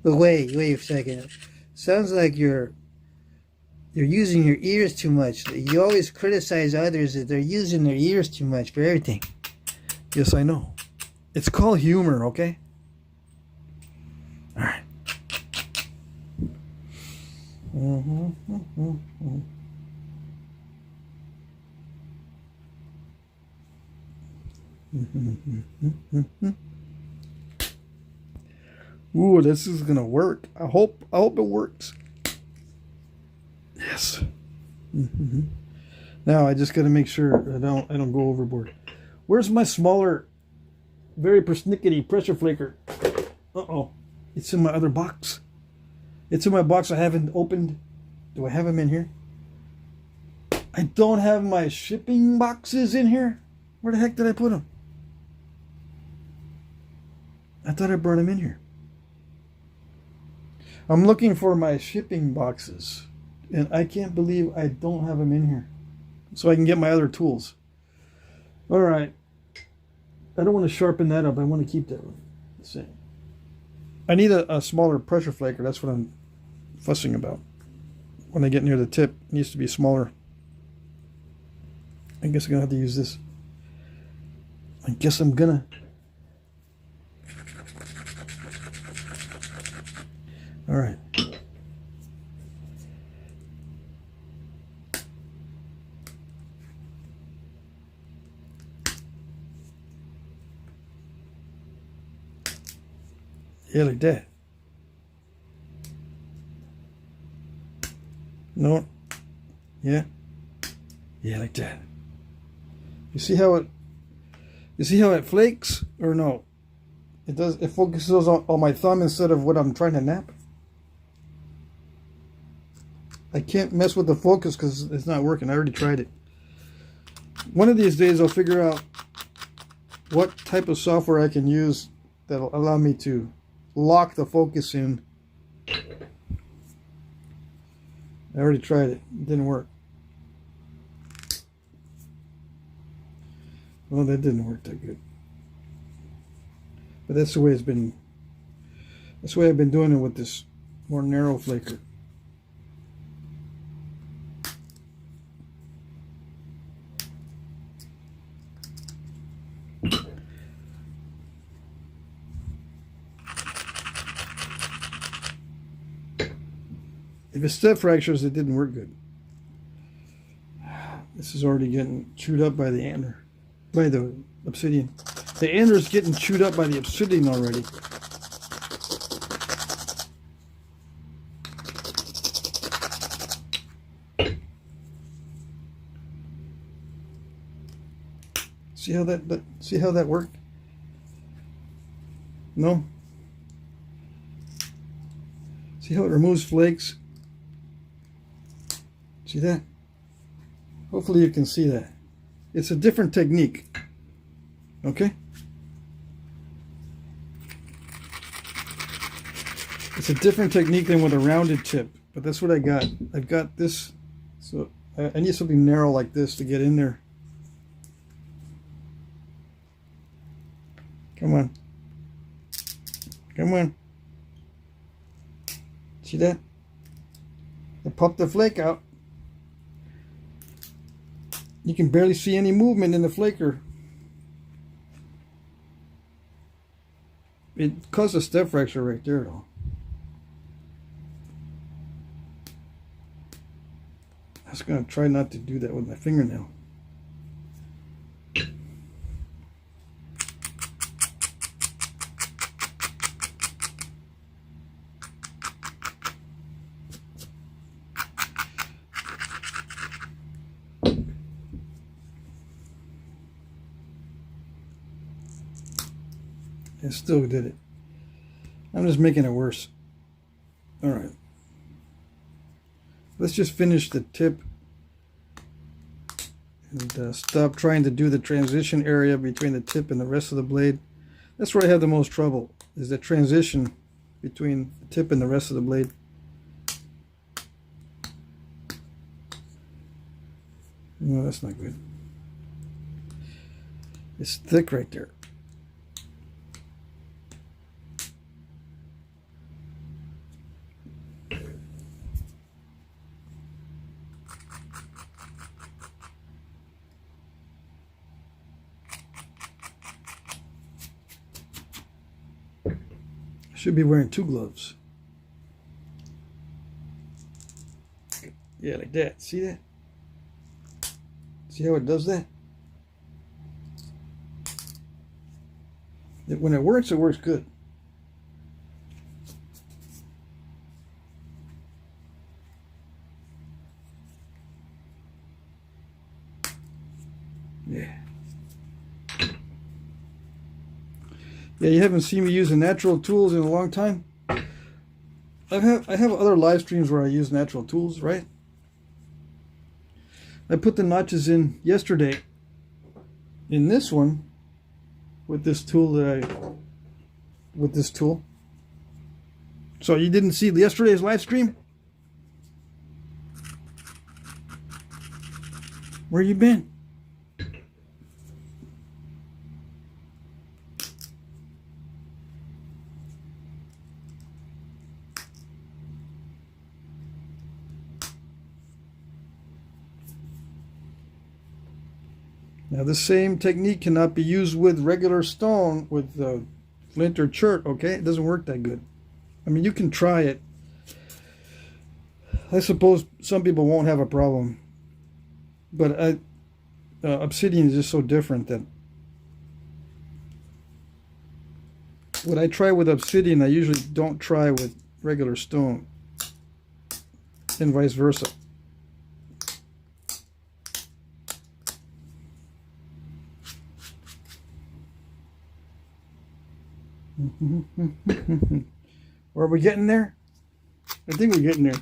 But wait a second. Sounds like you're using your ears too much. You always criticize others that they're using their ears too much for everything. Yes, I know. It's called humor, okay? All right. Ooh, this is gonna work. I hope it works. Yes. Now I just gotta make sure I don't go overboard. Where's my smaller, very persnickety pressure flaker? Uh-oh. It's in my other box. It's in my box I haven't opened. Do I have them in here? I don't have my shipping boxes in here. Where the heck did I put them? I thought I brought them in here. I'm looking for my shipping boxes, and I can't believe I don't have them in here, so I can get my other tools. All right. I don't want to sharpen that up. I want to keep that the same. I need a smaller pressure flaker. That's what I'm fussing about. When I get near the tip, it needs to be smaller. I guess I'm going to have to use this. I guess I'm going to. All right. Yeah, like that. No. Yeah. Yeah, like that. You see how it flakes or no? It focuses on my thumb instead of what I'm trying to nap. I can't mess with the focus because it's not working. I already tried it. One of these days I'll figure out what type of software I can use that'll allow me to lock the focus in. I already tried it. It didn't work. Well, that didn't work that good. But that's the way it's been. That's the way I've been doing it with this more narrow flaker. If it's step fractures, it didn't work good. This is already getting chewed up by the ander, by the obsidian. The ander is getting chewed up by the obsidian already. See how that worked? No? See how it removes flakes? See that? Hopefully you can see that. It's a different technique. Okay? It's a different technique than with a rounded tip, but that's what I got. I've got this, so I need something narrow like this to get in there. Come on. Come on. See that? I popped the flake out. You can barely see any movement in the flaker. It caused a step fracture right there though. I was going to try not to do that with my fingernail. It still did it. I'm just making it worse. Alright. Let's just finish the tip and stop trying to do the transition area between the tip and the rest of the blade. That's where I have the most trouble, is the transition between the tip and the rest of the blade. No, that's not good. It's thick right there. Should be wearing 2 gloves. Yeah, like that. See that? See how it does that? When it works good. Yeah. Yeah, you haven't seen me using natural tools in a long time. I have other live streams where I use natural tools, right? I put the notches in yesterday in this one with this tool So you didn't see yesterday's live stream? Where you been? Now, the same technique cannot be used with regular stone, with flint or chert, okay? It doesn't work that good. I mean, you can try it. I suppose some people won't have a problem. But obsidian is just so different that what I try with obsidian, I usually don't try with regular stone. And vice versa. Are we getting there? I think we're getting there.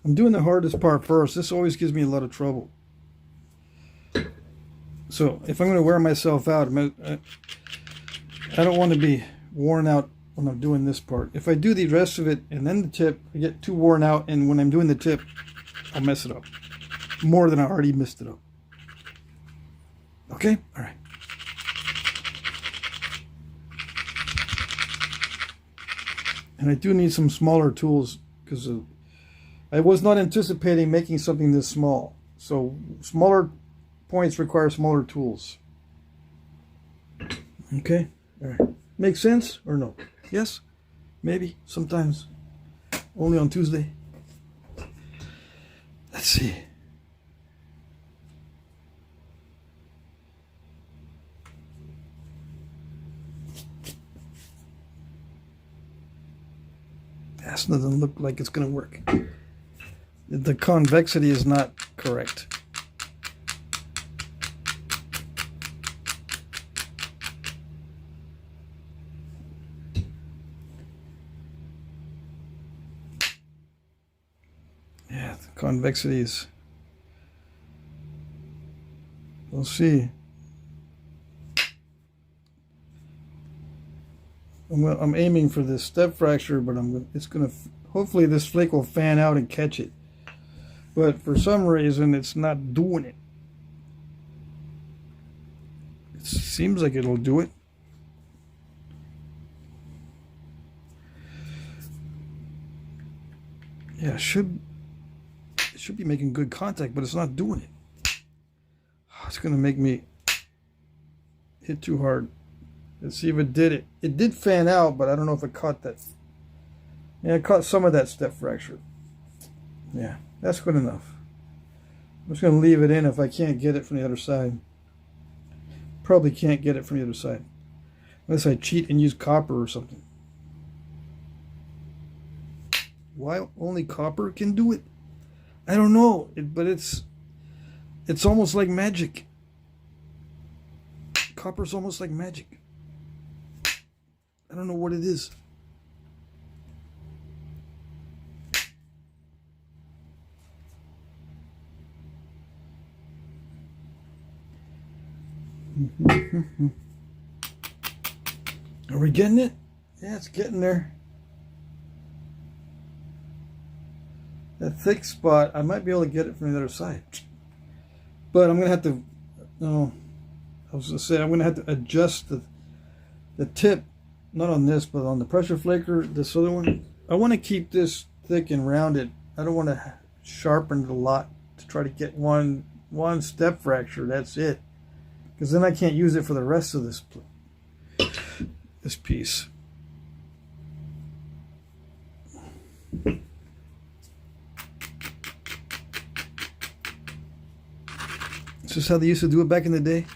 I'm doing the hardest part first. This always gives me a lot of trouble. So if I'm going to wear myself out, I don't want to be worn out when I'm doing this part. If I do the rest of it and then the tip, I get too worn out, and when I'm doing the tip, I'll mess it up. More than I already messed it up. Okay? All right. And I do need some smaller tools because I was not anticipating making something this small. So smaller points require smaller tools. Okay? All right. Make sense or no? Yes? Maybe? Sometimes. Only on Tuesday. Let's see. That doesn't look like it's going to work. The convexity is not correct. Yeah, the convexity is... We'll see. I'm aiming for this step fracture, but it's gonna hopefully this flake will fan out and catch it. But for some reason, it's not doing it. It seems like it'll do it. Yeah, it should be making good contact, but it's not doing it. It's gonna make me hit too hard. Let's see if it did it. It did fan out, but I don't know if it caught that. Yeah, it caught some of that step fracture. Yeah, that's good enough. I'm just going to leave it in if I can't get it from the other side. Probably can't get it from the other side. Unless I cheat and use copper or something. Why only copper can do it? I don't know, but it's almost like magic. Copper's almost like magic. I don't know what it is. Are we getting it? Yeah, it's getting there. That thick spot, I might be able to get it from the other side. But I'm going to have to, no, I was going to say, I'm going to have to adjust the tip. Not on this, but on the pressure flaker, this other one. I want to keep this thick and rounded. I don't want to sharpen it a lot to try to get one step fracture. That's it. Because then I can't use it for the rest of this piece. Is this how they used to do it back in the day?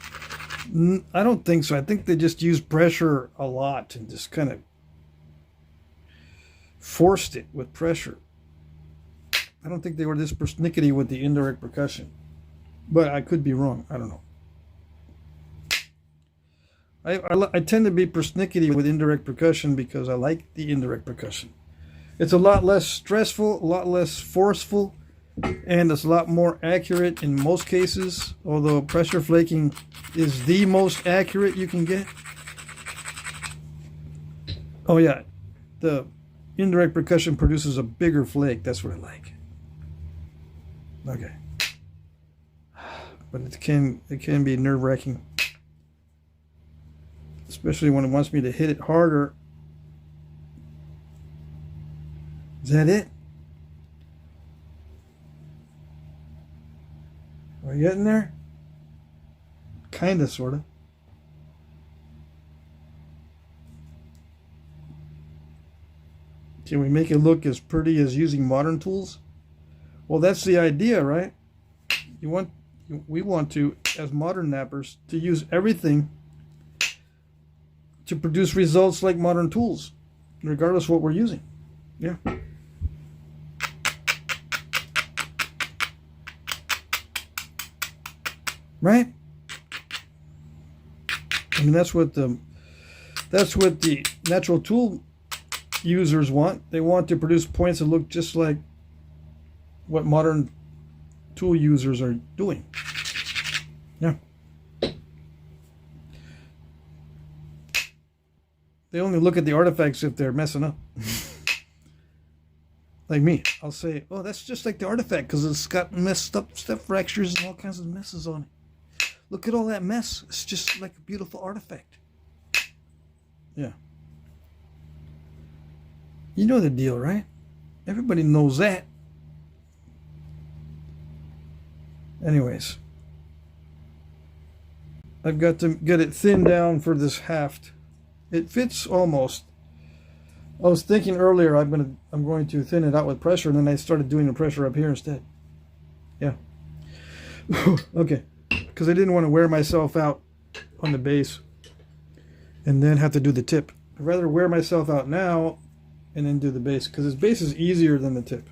I don't think so. I think they just used pressure a lot and just kind of forced it with pressure. I don't think they were this persnickety with the indirect percussion. But I could be wrong. I don't know. I tend to be persnickety with indirect percussion because I like the indirect percussion. It's a lot less stressful, a lot less forceful, and it's a lot more accurate in most cases, although pressure flaking is the most accurate you can get. Oh yeah, the indirect percussion produces a bigger flake. That's what I like. Okay. But it can be nerve-wracking. Especially when it wants me to hit it harder. Is that it? Are we getting there? Kinda, sorta. Can we make it look as pretty as using modern tools? Well, that's the idea, right? We want to, as modern nappers, to use everything to produce results like modern tools, regardless of what we're using. Yeah. Right? I mean, that's what the natural tool users want. They want to produce points that look just like what modern tool users are doing. Yeah. they only look at the artifacts if they're messing up. Like me, I'll say, oh, that's just like the artifact because it's got messed up step fractures and all kinds of messes on it. Look at all that mess. It's just like a beautiful artifact. Yeah. You know the deal, right? Everybody knows that. Anyways, I've got to get it thinned down for this haft. It fits almost. I was thinking earlier I'm going to thin it out with pressure, and then I started doing the pressure up here instead. Yeah. Okay. Because I didn't want to wear myself out on the base and then have to do the tip. I'd rather wear myself out now and then do the base, because this base is easier than the tip.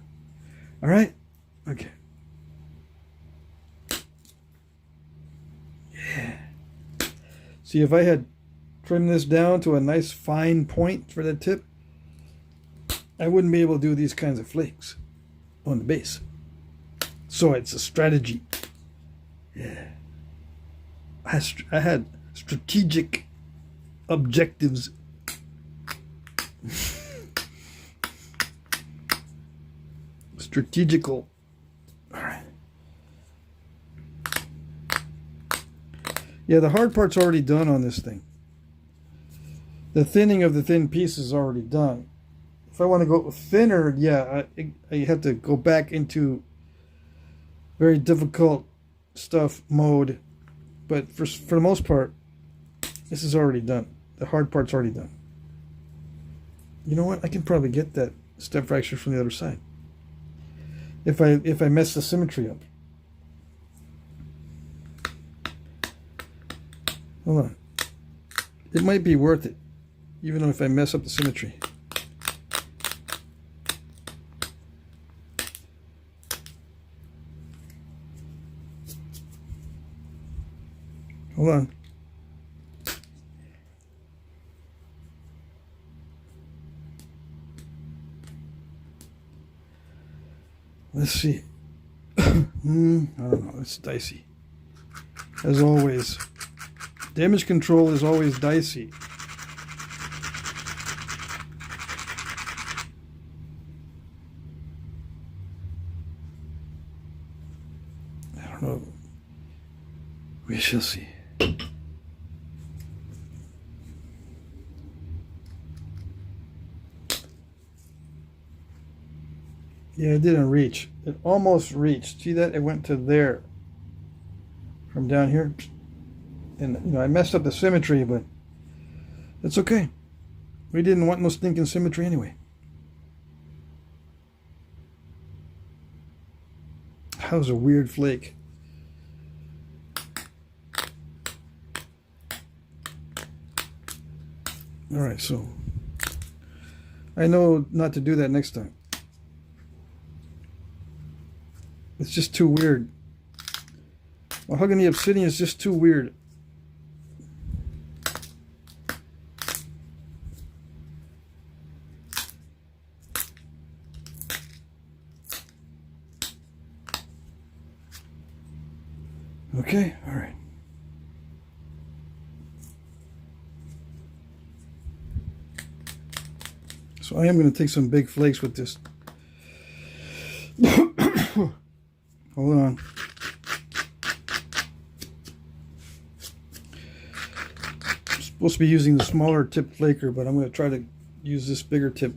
All right? Okay. Yeah. See, if I had trimmed this down to a nice fine point for the tip, I wouldn't be able to do these kinds of flakes on the base. So it's a strategy. Yeah. I had strategic objectives. Strategical. All right. Yeah, the hard part's already done on this thing. The thinning of the thin piece is already done. If I want to go thinner, yeah, I have to go back into very difficult stuff mode. But for the most part, this is already done. The hard part's already done. You know what? I can probably get that step fracture from the other side. If I mess the symmetry up. Hold on. It might be worth it, even if I mess up the symmetry. Hold on. Let's see. I don't know. It's dicey. As always. Damage control is always dicey. I don't know. We shall see. Yeah, it didn't reach. It almost reached. See that? It went to there. From down here. And, you know, I messed up the symmetry, but it's okay. We didn't want no stinking symmetry anyway. That was a weird flake. Alright, so I know not to do that next time. It's just too weird. Mahogany obsidian is just too weird. Okay, all right. So I am going to take some big flakes with this. Hold on. I'm supposed to be using the smaller tip flaker, but I'm going to try to use this bigger tip.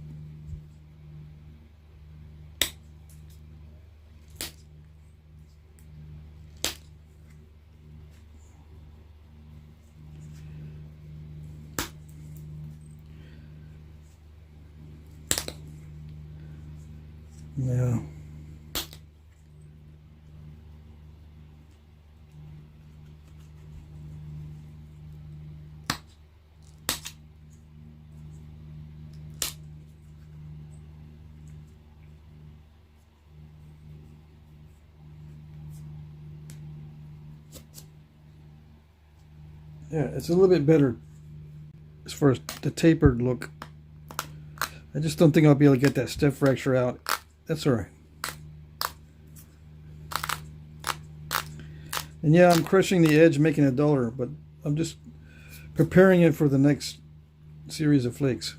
Yeah. Yeah, it's a little bit better as far as the tapered look. I just don't think I'll be able to get that step fracture out. That's all right. And yeah, I'm crushing the edge, making it duller, but I'm just preparing it for the next series of flakes.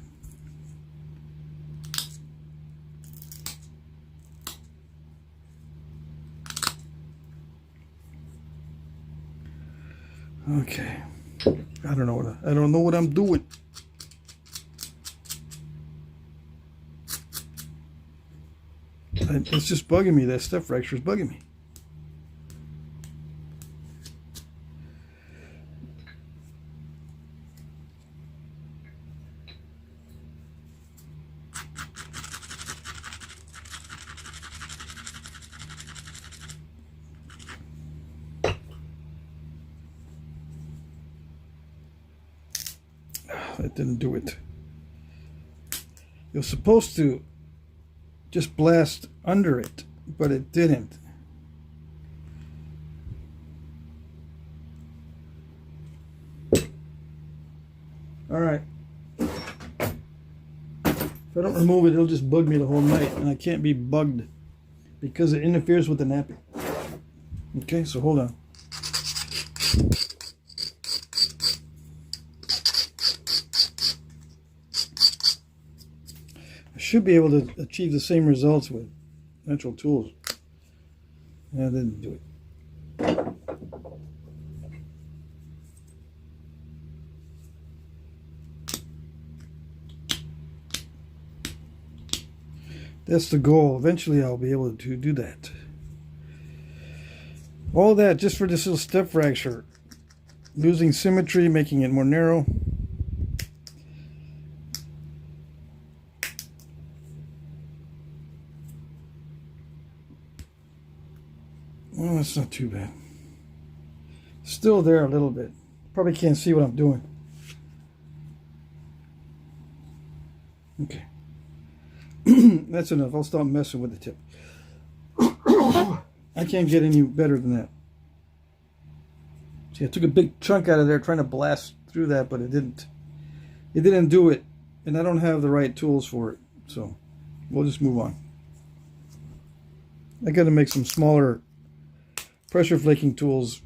Okay, I don't know what I'm doing. It's just bugging me. That step fracture is bugging me. That didn't do it. You're supposed to just blast under it, but it didn't. All right. If I don't remove it, it'll just bug me the whole night, and I can't be bugged because it interferes with the napping. Okay, so hold on. Should be able to achieve the same results with natural tools. I didn't do it. That's the goal. Eventually I'll be able to do that. All that just for this little step fracture. Losing symmetry, making it more narrow. Well, that's not too bad. Still there a little bit. Probably can't see what I'm doing. Okay. That's enough. I'll stop messing with the tip. I can't get any better than that. See, I took a big chunk out of there trying to blast through that, but it didn't. It didn't do it, and I don't have the right tools for it. So we'll just move on. I got to make some smaller pressure flaking tools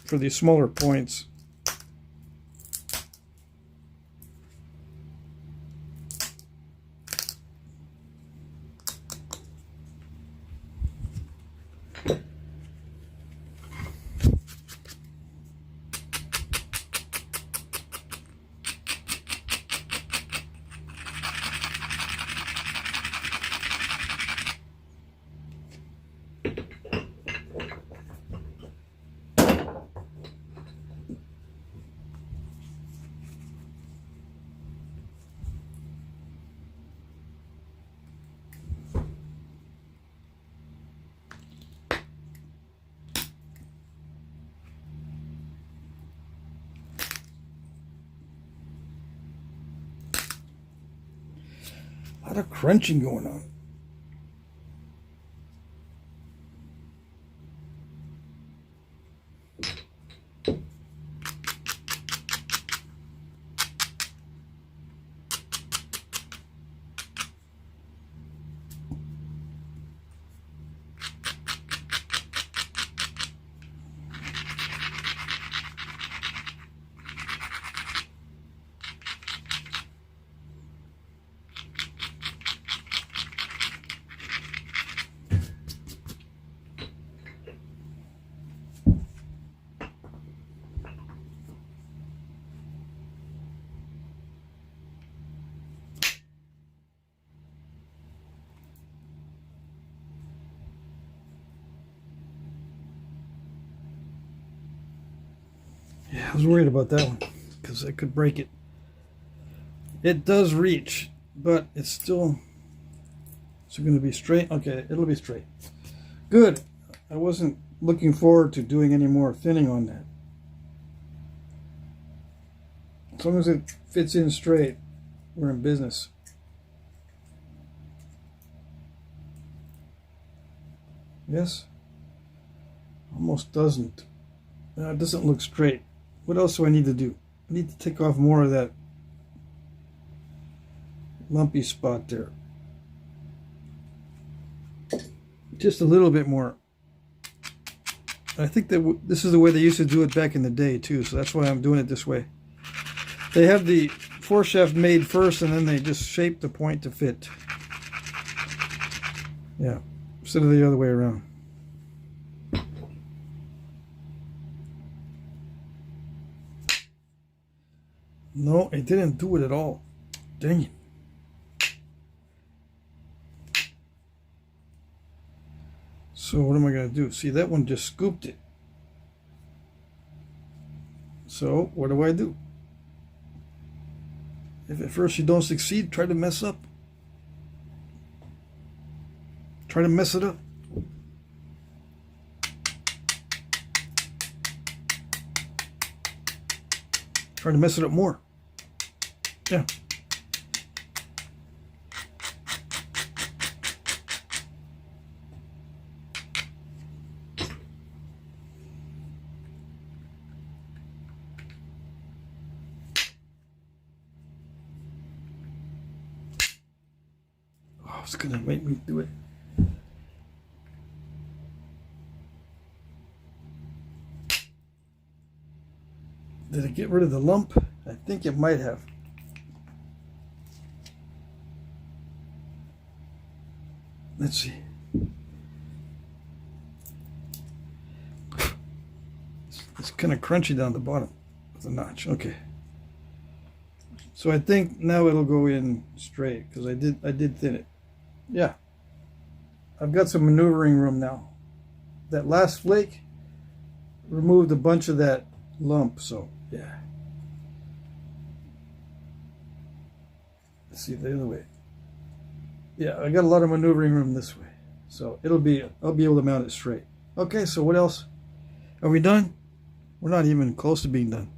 for these smaller points. A lot of crunching going on. Yeah, I was worried about that one because I could break it. It does reach, but it's still going to be straight. Okay, it'll be straight. Good. I wasn't looking forward to doing any more thinning on that. As long as it fits in straight, we're in business. Yes? Almost doesn't. It doesn't look straight. What else do I need to do? I need to take off more of that lumpy spot there. Just a little bit more. I think that this is the way they used to do it back in the day too, so that's why I'm doing it this way. They have the foreshaft made first, and then they just shaped the point to fit. Yeah, instead of the other way around. No, it didn't do it at all. Dang it. So what am I going to do? See, that one just scooped it. So what do I do? If at first you don't succeed, try to mess up. Try to mess it up. Try to mess it up more. Yeah. Oh, it's gonna make me do it. Did it get rid of the lump? I think it might have. Let's see. It's kind of crunchy down the bottom with the notch. Okay. So I think now it'll go in straight because I did thin it. Yeah. I've got some maneuvering room now. That last flake removed a bunch of that lump, so yeah. Let's see the other way. Yeah, I got a lot of maneuvering room this way, so I'll be able to mount it straight. Okay, so what else? Are we done? We're not even close to being done.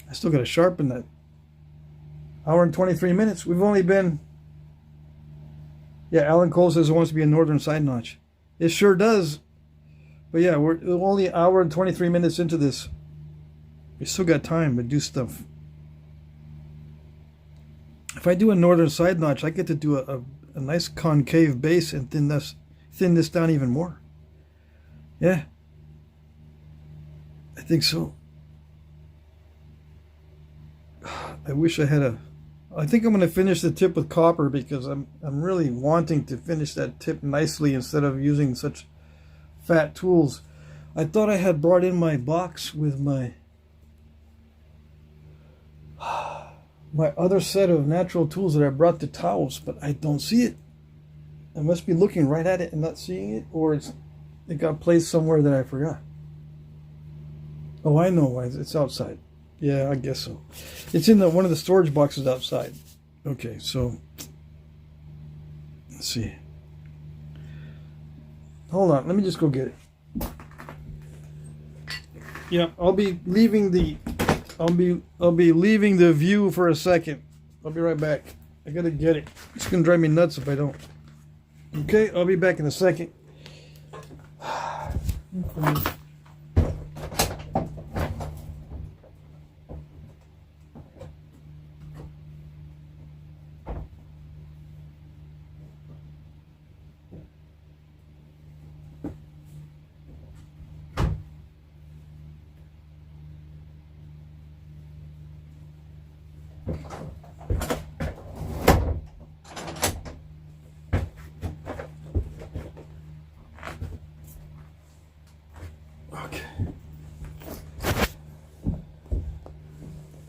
I still got to sharpen that. Hour and 23 minutes. We've only been. Yeah, Alan Cole says it wants to be a northern side notch. It sure does. But yeah, we're only an hour and 23 minutes into this. We still got time to do stuff. If I do a northern side notch, I get to do a nice concave base and thin this down even more. Yeah. I think so. I wish I had I think I'm going to finish the tip with copper because I'm really wanting to finish that tip nicely instead of using such fat tools. I thought I had brought in my box with my other set of natural tools that I brought to Taos, but I don't see it. I must be looking right at it and not seeing it, or it got placed somewhere that I forgot. Oh, I know why. It's outside. Yeah, I guess so. It's in one of the storage boxes outside. Okay, so let's see. Hold on, let me just go get it. Yeah, I'll be leaving the view for a second. I'll be right back. I gotta get it. It's gonna drive me nuts if I don't. Okay, I'll be back in a second.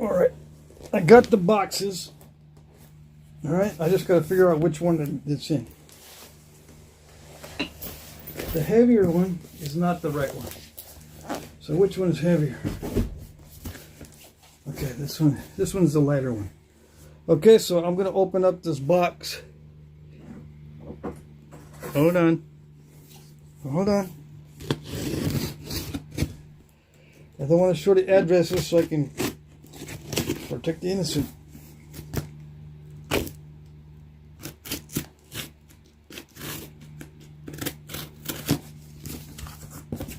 Alright, I got the boxes. Alright, I just got to figure out which one it's in. The heavier one is not the right one. So which one is heavier? Okay, this one's the lighter one. Okay, so I'm going to open up this box. Hold on. Hold on. I don't want to show the addresses so I can protect the innocent.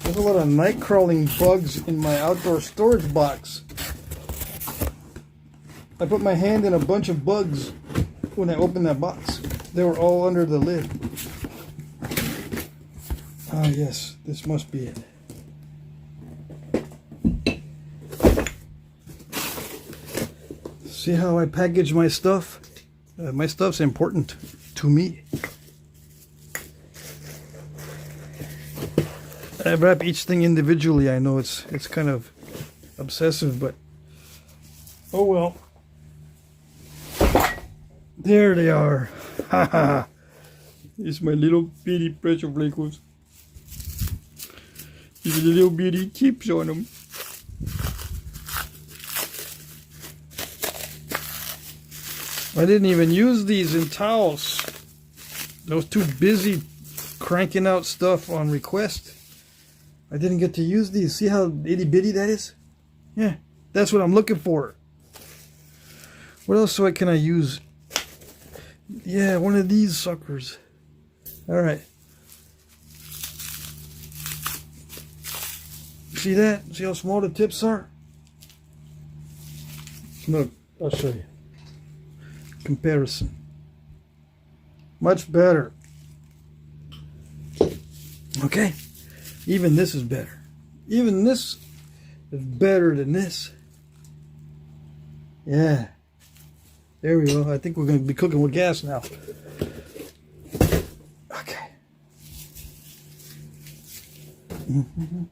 There's a lot of night crawling bugs in my outdoor storage box. I put my hand in a bunch of bugs when I opened that box. They were all under the lid. Ah, yes, this must be it. See how I package my stuff? My stuff's important to me. I wrap each thing individually. I know it's kind of obsessive, but oh well. There they are. Haha. It's my little bitty pressure flakes. These little bitty tips on them. I didn't even use these in towels. I was too busy cranking out stuff on request. I didn't get to use these. See how itty bitty that is? Yeah, that's what I'm looking for. What else can I use? Yeah, one of these suckers. Alright. See that? See how small the tips are? Look, I'll show you. Comparison. Much better. Okay. Even this is better. Even this is better than this. Yeah. There we go. I think we're going to be cooking with gas now. Okay.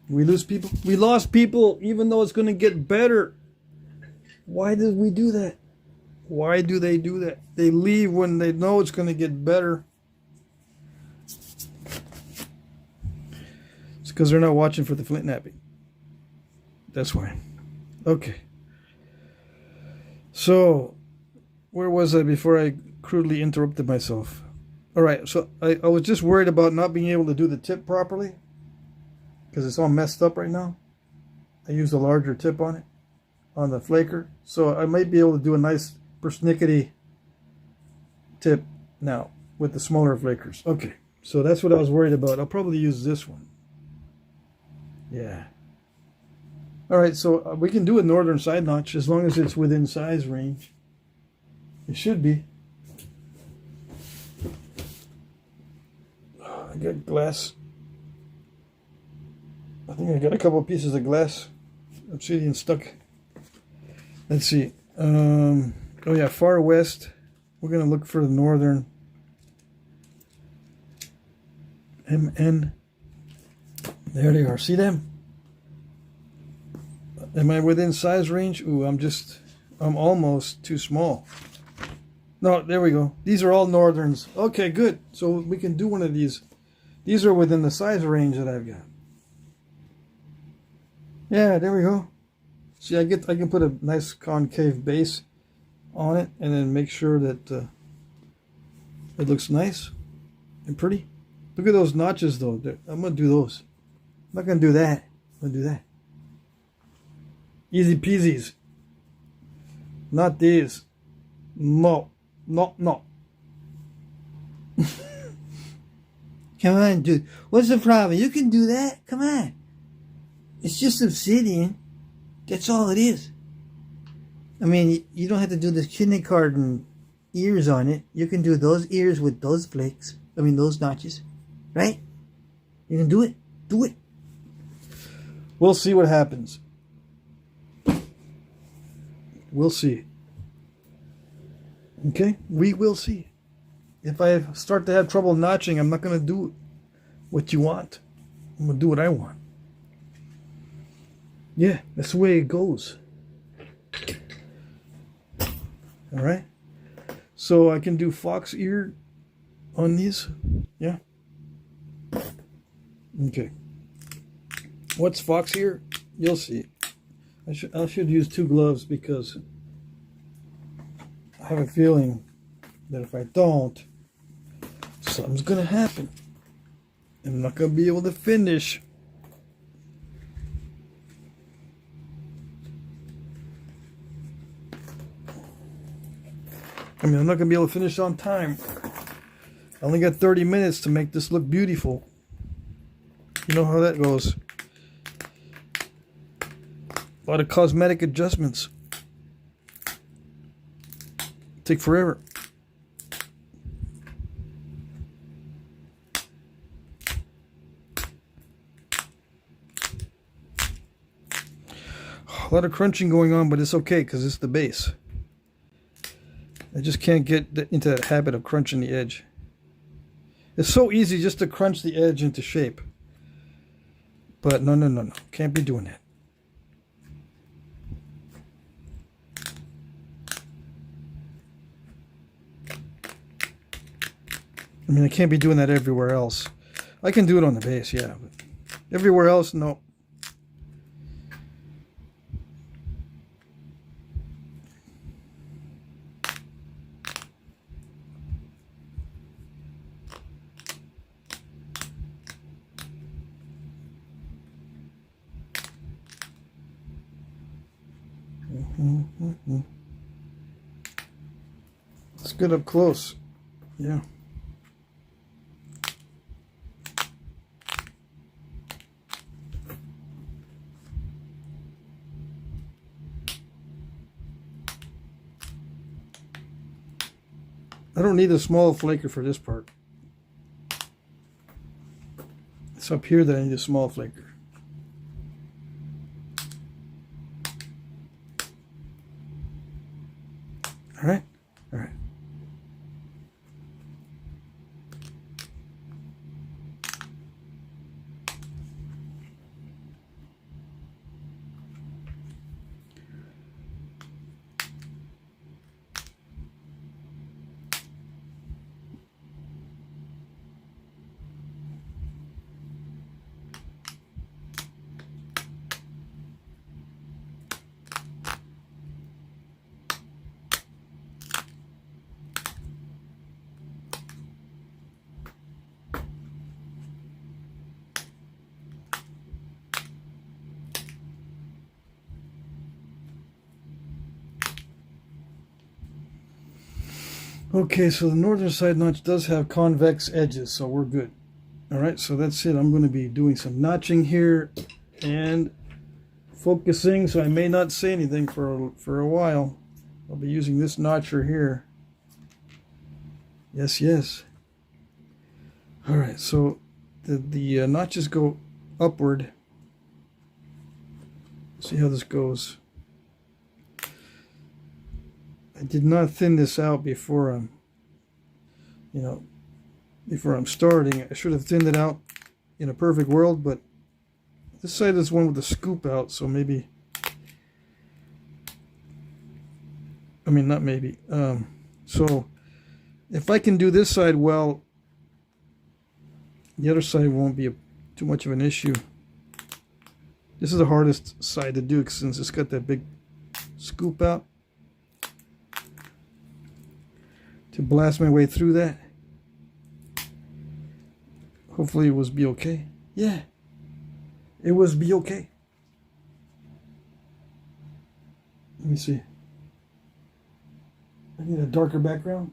We lose people. We lost people even though it's going to get better. Why did we do that? Why do they do that? They leave when they know it's going to get better. It's because they're not watching for the Flintknapping. That's why. Okay. So, where was I before I crudely interrupted myself? Alright, so I was just worried about not being able to do the tip properly. Because it's all messed up right now. I used a larger tip on it. On the flaker. So I might be able to do a nice persnickety tip now with the smaller flakers. Okay, so that's what I was worried about. I'll probably use this one. Yeah. Alright, so we can do a northern side notch as long as it's within size range. It should be. I got glass. I think I got a couple pieces of glass obsidian stuck. Let's see. Oh yeah, far west. We're going to look for the northern. MN. There they are. See them? Am I within size range? Ooh, I'm almost too small. No, there we go. These are all northerns. Okay, good. So we can do one of these. These are within the size range that I've got. Yeah, there we go. See, I can put a nice concave base on it and then make sure that it looks nice and pretty. Look at those notches though. I'm going to do those. I'm not going to do that. I'm going to do that. Easy peasies. Not these. No. No, no. Come on, dude. What's the problem? You can do that. Come on. It's just obsidian. That's all it is. I mean, you don't have to do the kindergarten ears on it. You can do those ears with those flakes. I mean, those notches. Right? You can do it. Do it. We'll see what happens. We'll see. Okay? We will see. If I start to have trouble notching, I'm not going to do what you want. I'm going to do what I want. Yeah, that's the way it goes. Alright. So I can do fox ear on these. Yeah. Okay. What's fox ear? You'll see. I should use 2 gloves because I have a feeling that if I don't, something's going to happen. I'm not going to be able to finish. I mean, I'm not going to be able to finish on time. I only got 30 minutes to make this look beautiful. You know how that goes. A lot of cosmetic adjustments. Take forever. A lot of crunching going on, but it's okay because it's the base. I just can't get into that habit of crunching the edge. It's so easy just to crunch the edge into shape. But no. Can't be doing that. I mean, I can't be doing that everywhere else. I can do it on the base, yeah. But everywhere else, no. Let's get up close. Yeah. I don't need a small flaker for this part. It's up here that I need a small flaker. All right. Okay, so the northern side notch does have convex edges, so we're good. All right, so that's it. I'm going to be doing some notching here and focusing, so I may not say anything for a while. I'll be using this notcher here. Yes. All right, so the notches go upward. See how this goes. I did not thin this out before I'm starting. I should have thinned it out in a perfect world, but this side is one with the scoop out, so maybe, I mean, not maybe. So if I can do this side well, the other side won't be too much of an issue. This is the hardest side to do since it's got that big scoop out. To blast my way through that. Hopefully it was be okay. Yeah, it was be okay. Let me see. I need a darker background.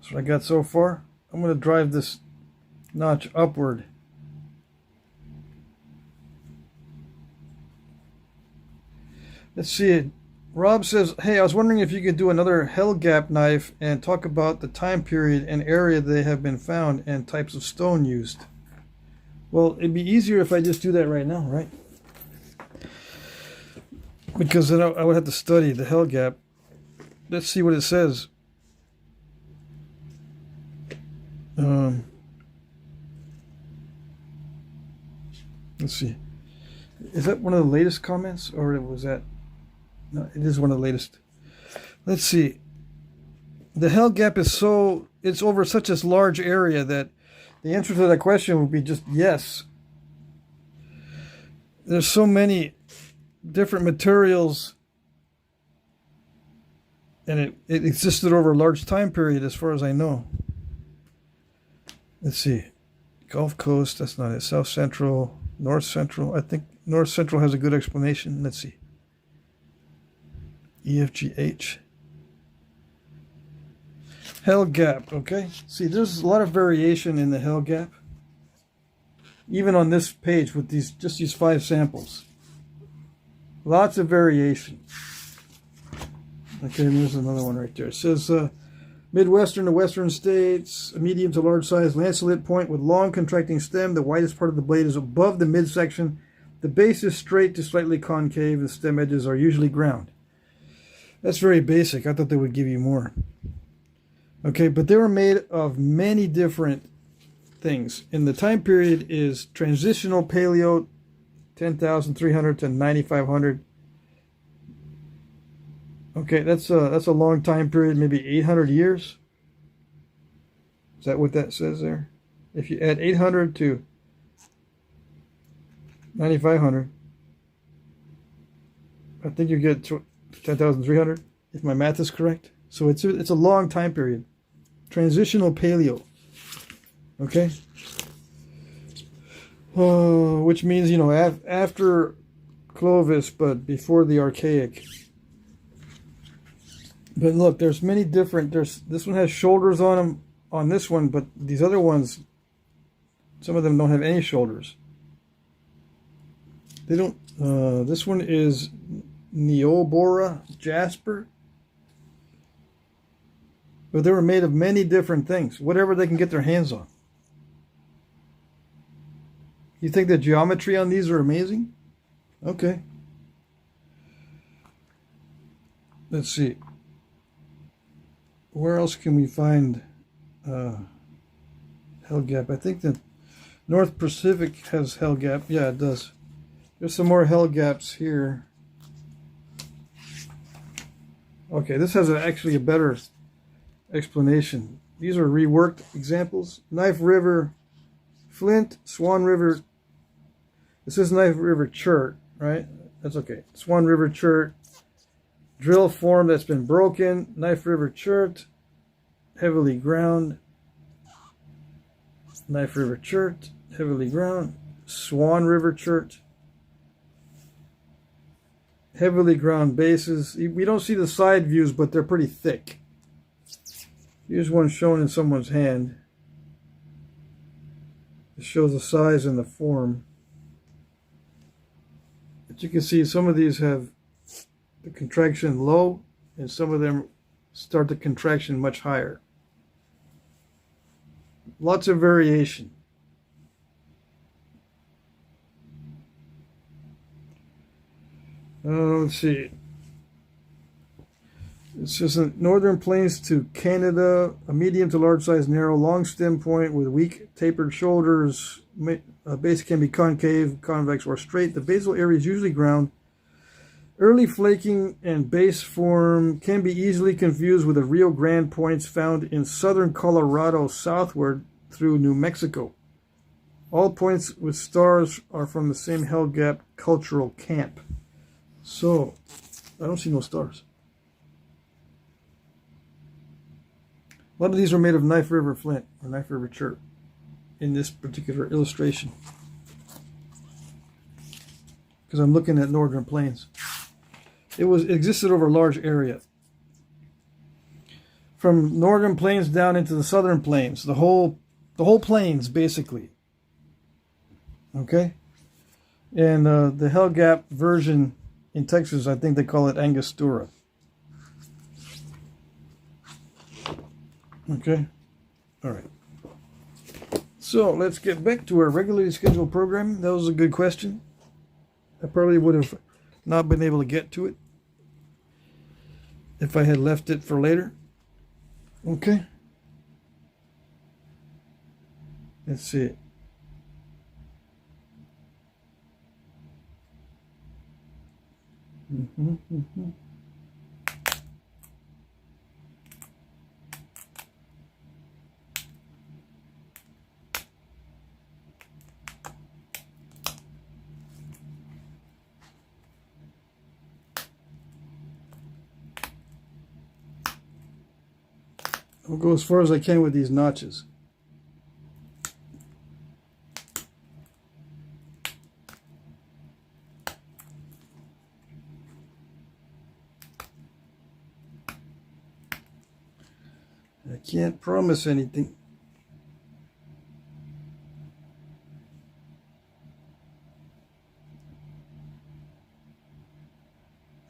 That's what I got so far. I'm going to drive this notch upward. Let's see it. Rob says, hey, I was wondering if you could do another hell gap knife and talk about the time period and area they have been found and types of stone used. Well, it'd be easier if I just do that right now, right? Because then I would have to study the hell gap. Let's see what it says. Let's see. Is that one of the latest comments, or was that? No, it is one of the latest. Let's see. The hell gap is it's over such a large area that the answer to that question would be just yes. There's so many different materials, and it existed over a large time period as far as I know. Let's see. Gulf Coast, that's not it. South Central, North Central. I think North Central has a good explanation. Let's see. EFGH. Hell gap, okay? See, there's a lot of variation in the hell gap. Even on this page with just these 5 samples. Lots of variation. Okay, there's another one right there. It says, Midwestern to Western states, a medium to large size lanceolate point with long contracting stem. The widest part of the blade is above the midsection. The base is straight to slightly concave. The stem edges are usually ground. That's very basic. I thought they would give you more. Okay, but they were made of many different things. And the time period is transitional paleo, 10,300 to 9,500. Okay, that's a long time period, maybe 800 years. Is that what that says there? If you add 800 to 9,500, I think you get 10,300, if my math is correct. So it's a long time period. Transitional paleo. Okay? Which means, you know, after Clovis, but before the Archaic. But look, there's many different, this one has shoulders on them on this one, but these other ones, some of them don't have any shoulders. They don't, this one is Neobora Jasper. But they were made of many different things, whatever they can get their hands on. You think the geometry on these are amazing? Okay. Let's see. Where else can we find hell gap? I think the North Pacific has hell gap. Yeah, it does. There's some more hell gaps here. Okay, this has actually a better explanation. These are reworked examples. Knife River, Flint, Swan River. This is Knife River Chert, right? That's okay. Swan River Chert. Drill form that's been broken. Knife River Chert. Heavily ground. Knife River Chert. Heavily ground. Swan River Chert. Heavily ground bases. We don't see the side views, but they're pretty thick. Here's one shown in someone's hand. It shows the size and the form. But you can see some of these have the contraction low, and some of them start the contraction much higher. Lots of variation. Let's see. It says northern plains to Canada, a medium to large size narrow long stem point with weak tapered shoulders. Base can be concave, convex, or straight. The basal area is usually ground. Early flaking and base form can be easily confused with the Rio Grande points found in southern Colorado southward through New Mexico. All points with stars are from the same Hell Gap cultural camp. So, I don't see no stars. A lot of these are made of Knife River Flint or Knife River Chert in this particular illustration. Because I'm looking at Northern Plains. It existed over a large area. From Northern Plains down into the Southern Plains, the whole plains basically. Okay? And the Hell Gap version in Texas, I think they call it Angostura. Okay? All right. So let's get back to our regularly scheduled programming. That was a good question. I probably would have not been able to get to it if I had left it for later. Okay. Let's see. I'll go as far as I can with these notches. I can't promise anything.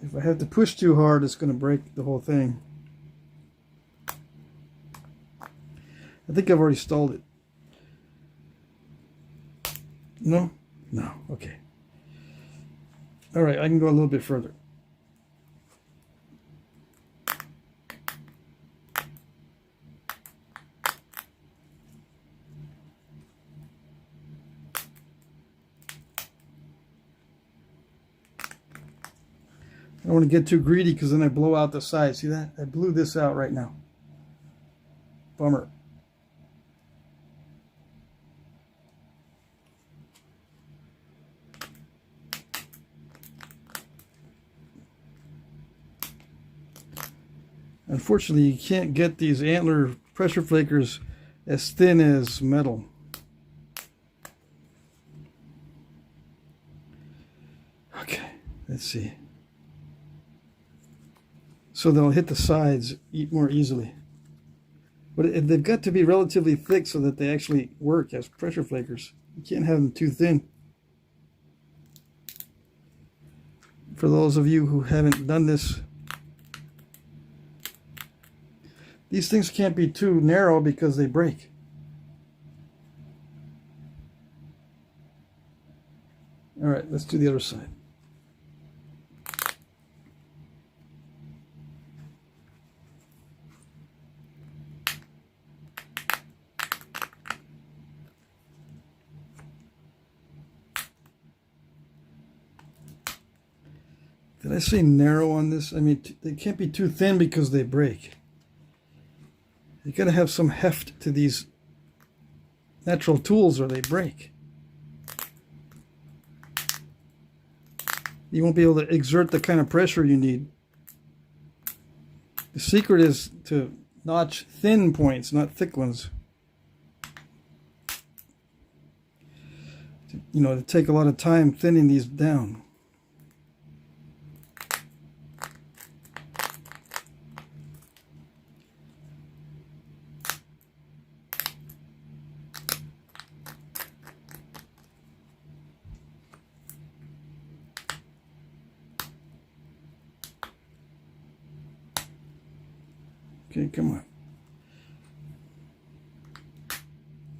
If I have to push too hard, it's going to break the whole thing. think I've already stalled it. No? No. Okay. All right, I can go a little bit further. I don't want to get too greedy because then I blow out the side. See that? I blew this out right now. Bummer. Unfortunately, you can't get these antler pressure flakers as thin as metal. Okay, let's see. So they'll hit the sides more easily. But they've got to be relatively thick so that they actually work as pressure flakers. You can't have them too thin. For those of you who haven't done this, these things can't be too narrow because they break. All right, let's do the other side. Did I say narrow on this? I mean, they can't be too thin because they break. You gotta have some heft to these natural tools or they break. You won't be able to exert the kind of pressure you need. The secret is to notch thin points, not thick ones. You know, to take a lot of time thinning these down. Okay, come on.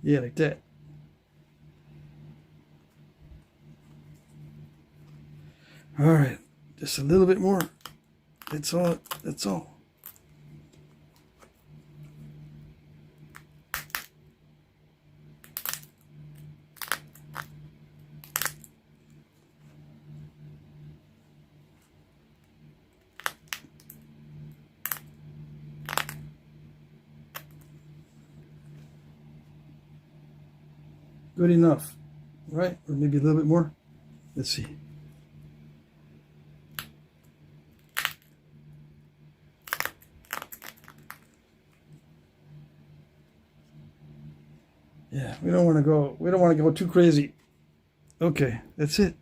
Yeah, like that. All right, just a little bit more. That's all. That's all. Good enough, right? Or maybe a little bit more. Let's see. Yeah, we don't want to go too crazy. Okay, that's it.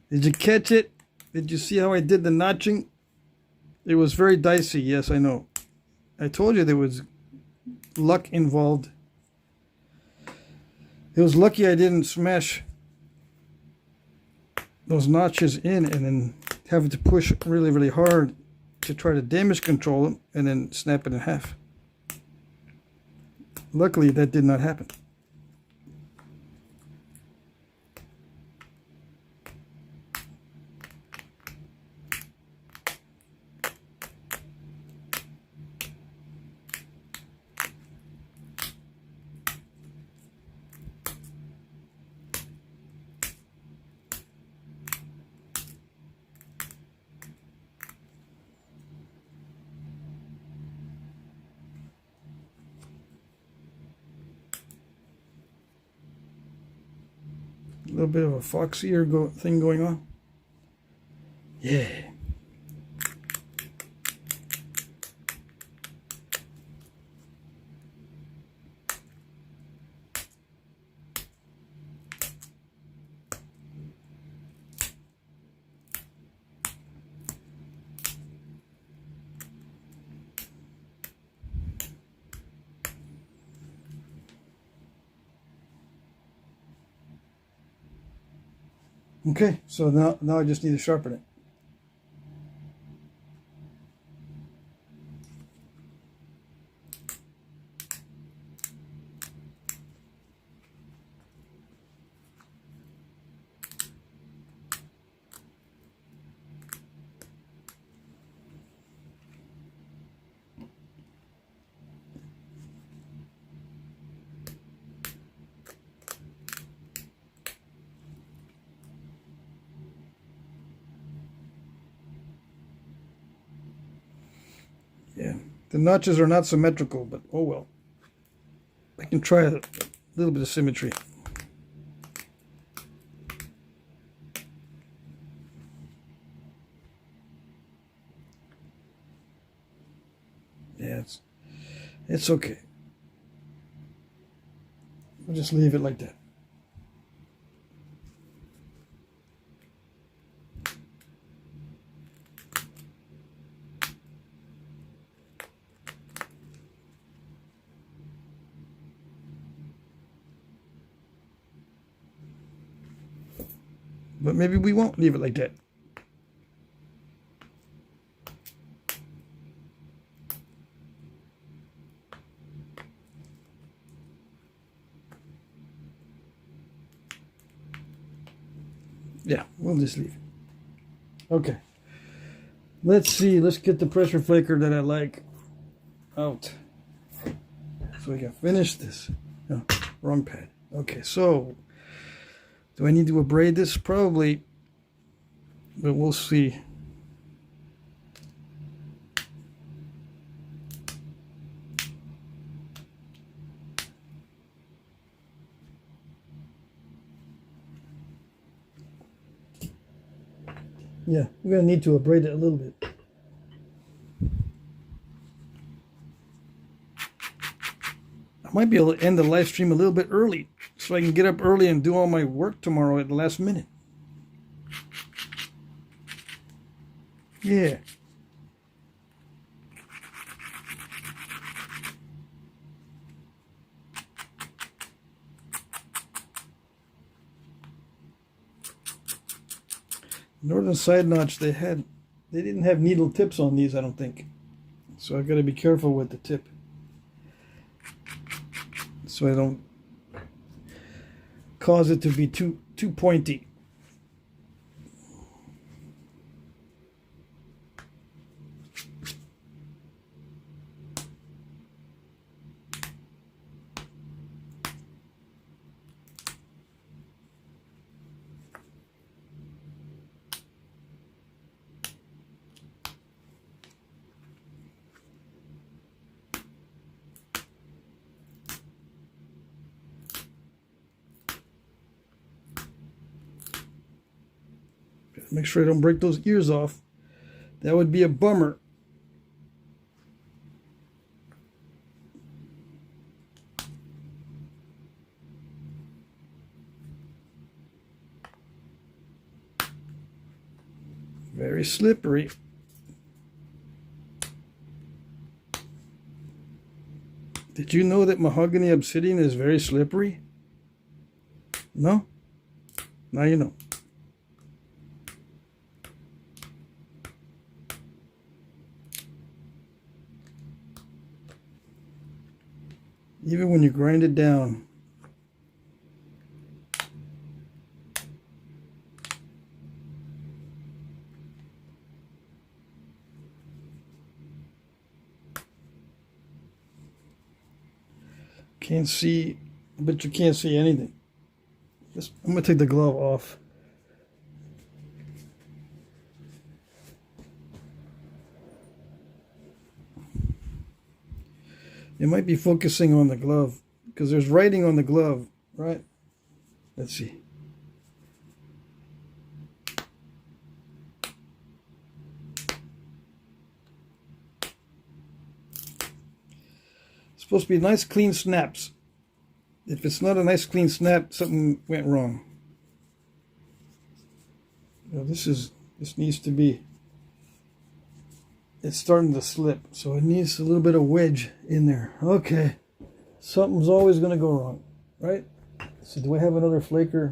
Did you catch it? Did you see how I did the notching? It was very dicey, yes, I know. I told you there was luck involved. It was lucky I didn't smash those notches in and then have to push really, really hard to try to damage control them and then snap it in half. Luckily, that did not happen. A little bit of a fox ear thing going on. Yeah. Okay, so now I just need to sharpen it. The notches are not symmetrical, but oh well. I can try a little bit of symmetry. Yeah, it's okay. We'll just leave it like that. But maybe we won't leave it like that. Yeah, we'll just leave it. Okay. Let's see. Let's get the pressure flaker that I like out, so we can finish this. No, wrong pad. Okay, so do I need to abrade this? Probably, but we'll see. Yeah, we're going to need to abrade it a little bit. I might be able to end the live stream a little bit early so I can get up early and do all my work tomorrow at the last minute. Yeah. Northern side notch, they didn't have needle tips on these, I don't think. So I got to be careful with the tip, so I don't cause it to be too pointy. Make sure I don't break those ears off. That would be a bummer. Very slippery. Did you know that mahogany obsidian is very slippery? No? Now you know. Even when you grind it down. Can't see, but you can't see anything. I'm going to take the glove off. It might be focusing on the glove because there's writing on the glove, right? Let's see. It's supposed to be nice, clean snaps. If it's not a nice, clean snap, something went wrong. Now this needs to be. It's starting to slip, so it needs a little bit of wedge in there. Okay, something's always going to go wrong, right? So do I have another flaker?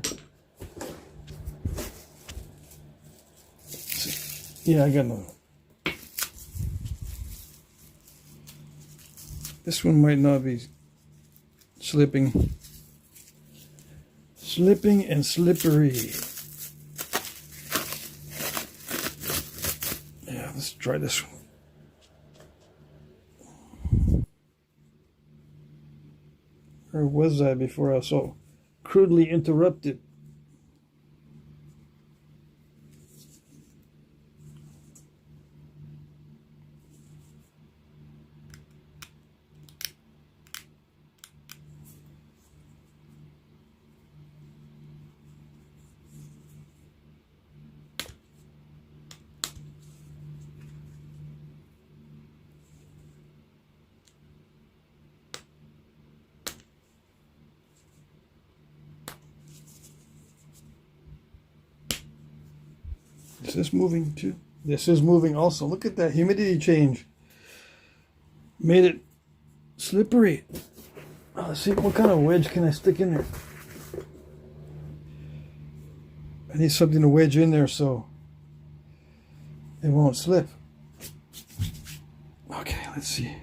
Yeah, I got another. This one might not be slipping. Slipping and slippery. Yeah, let's try this one. Where was I before I was so crudely interrupted? Is this moving too? This is moving also. Look at that humidity change. Made it slippery. Let's see, what kind of wedge can I stick in there? I need something to wedge in there so it won't slip. Okay, let's see.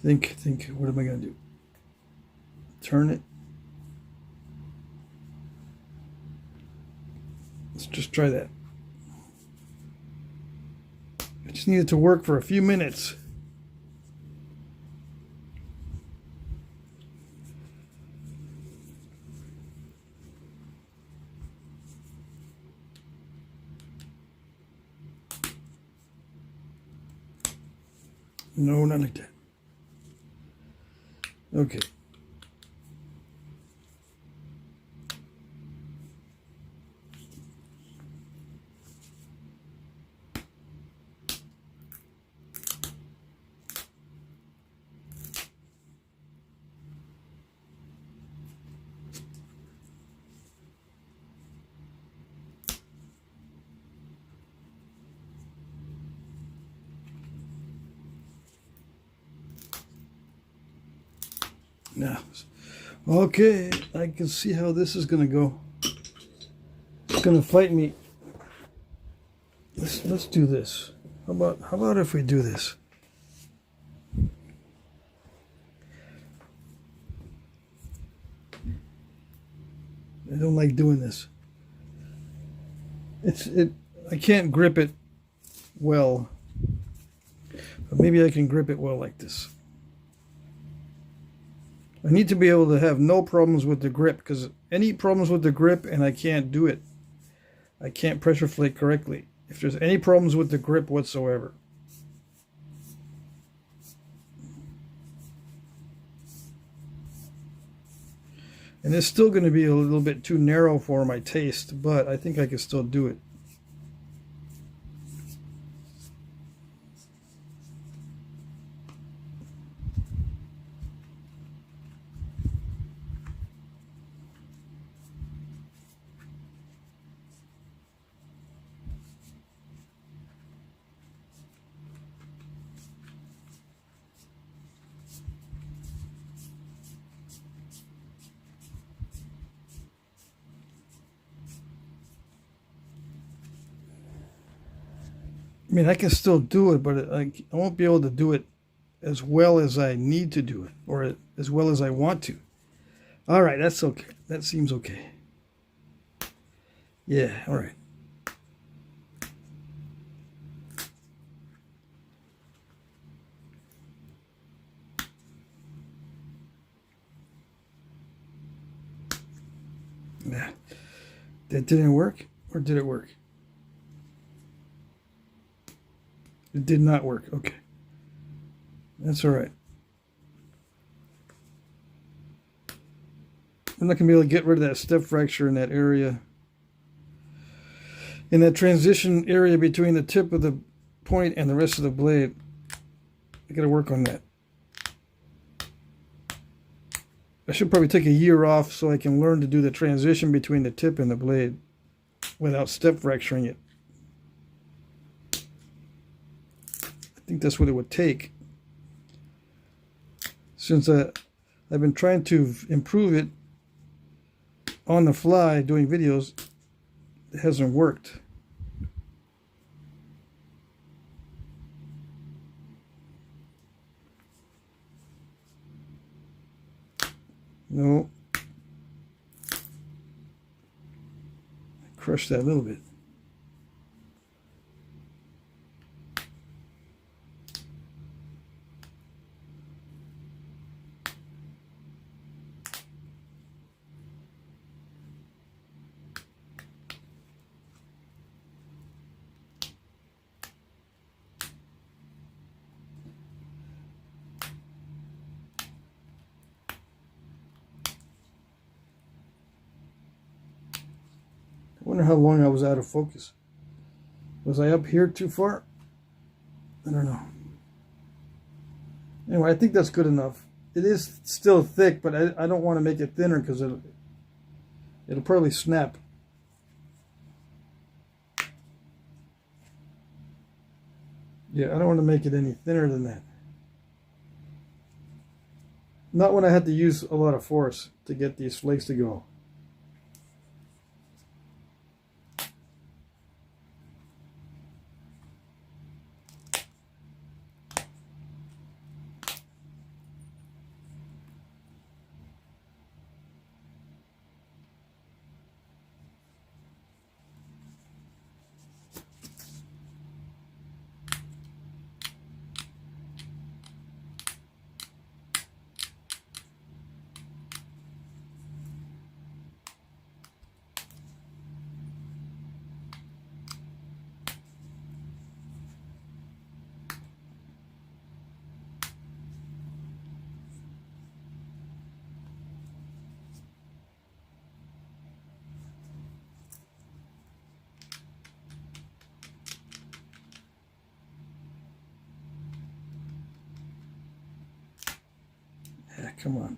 Think, what am I going to do? Turn it. Let's just try that. I just need it to work for a few minutes. No, not like that. Okay. Now, okay, I can see how this is going to go. It's going to fight me. Let's do this. How about if we do this? I don't like doing this. I can't grip it well. But maybe I can grip it well like this. I need to be able to have no problems with the grip, because any problems with the grip and I can't do it. I can't pressure flake correctly if there's any problems with the grip whatsoever. And it's still going to be a little bit too narrow for my taste, but I think I can still do it. I mean, I can still do it, but I won't be able to do it as well as I need to do it, or as well as I want to. All right, that's okay. That seems okay. Yeah, all right. Yeah. That didn't work, or did it work? It did not work. Okay. That's all right. I'm not going to be able to get rid of that step fracture in that area. In that transition area between the tip of the point and the rest of the blade. I got to work on that. I should probably take a year off so I can learn to do the transition between the tip and the blade without step fracturing it. I think that's what it would take. Since I've been trying to improve it on the fly doing videos, it hasn't worked. No. I crushed that a little bit. I wonder how long I was out of focus. Was I up here too far? I don't know. Anyway, I think that's good enough. It is still thick, but I don't want to make it thinner because it'll probably snap. Yeah, I don't want to make it any thinner than that. Not when I had to use a lot of force to get these flakes to go. Yeah, come on.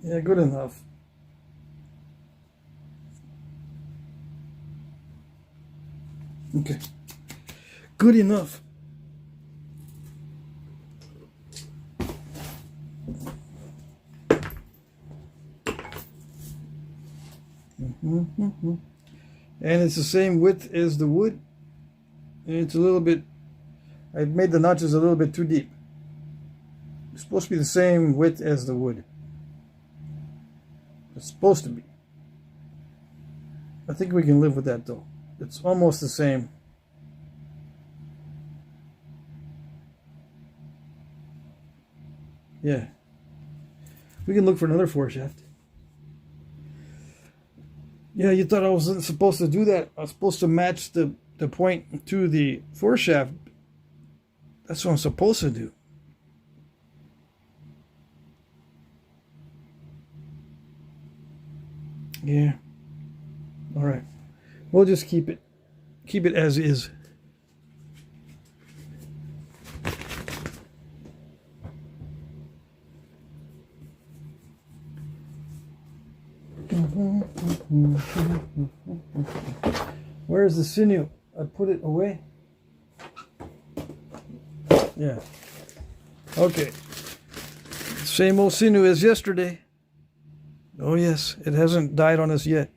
Yeah, good enough. Okay. Good enough. And it's the same width as the wood. And it's a little bit, I've made the notches a little bit too deep. It's supposed to be the same width as the wood. It's supposed to be. I think we can live with that though. It's almost the same. Yeah. We can look for another foreshaft. Yeah, you thought I wasn't supposed to do that. I was supposed to match the point to the foreshaft. That's what I'm supposed to do. Yeah. All right. We'll just keep it as is. Where's the sinew? I put it away. Yeah. Okay. Same old sinew as yesterday. Oh yes, it hasn't died on us yet.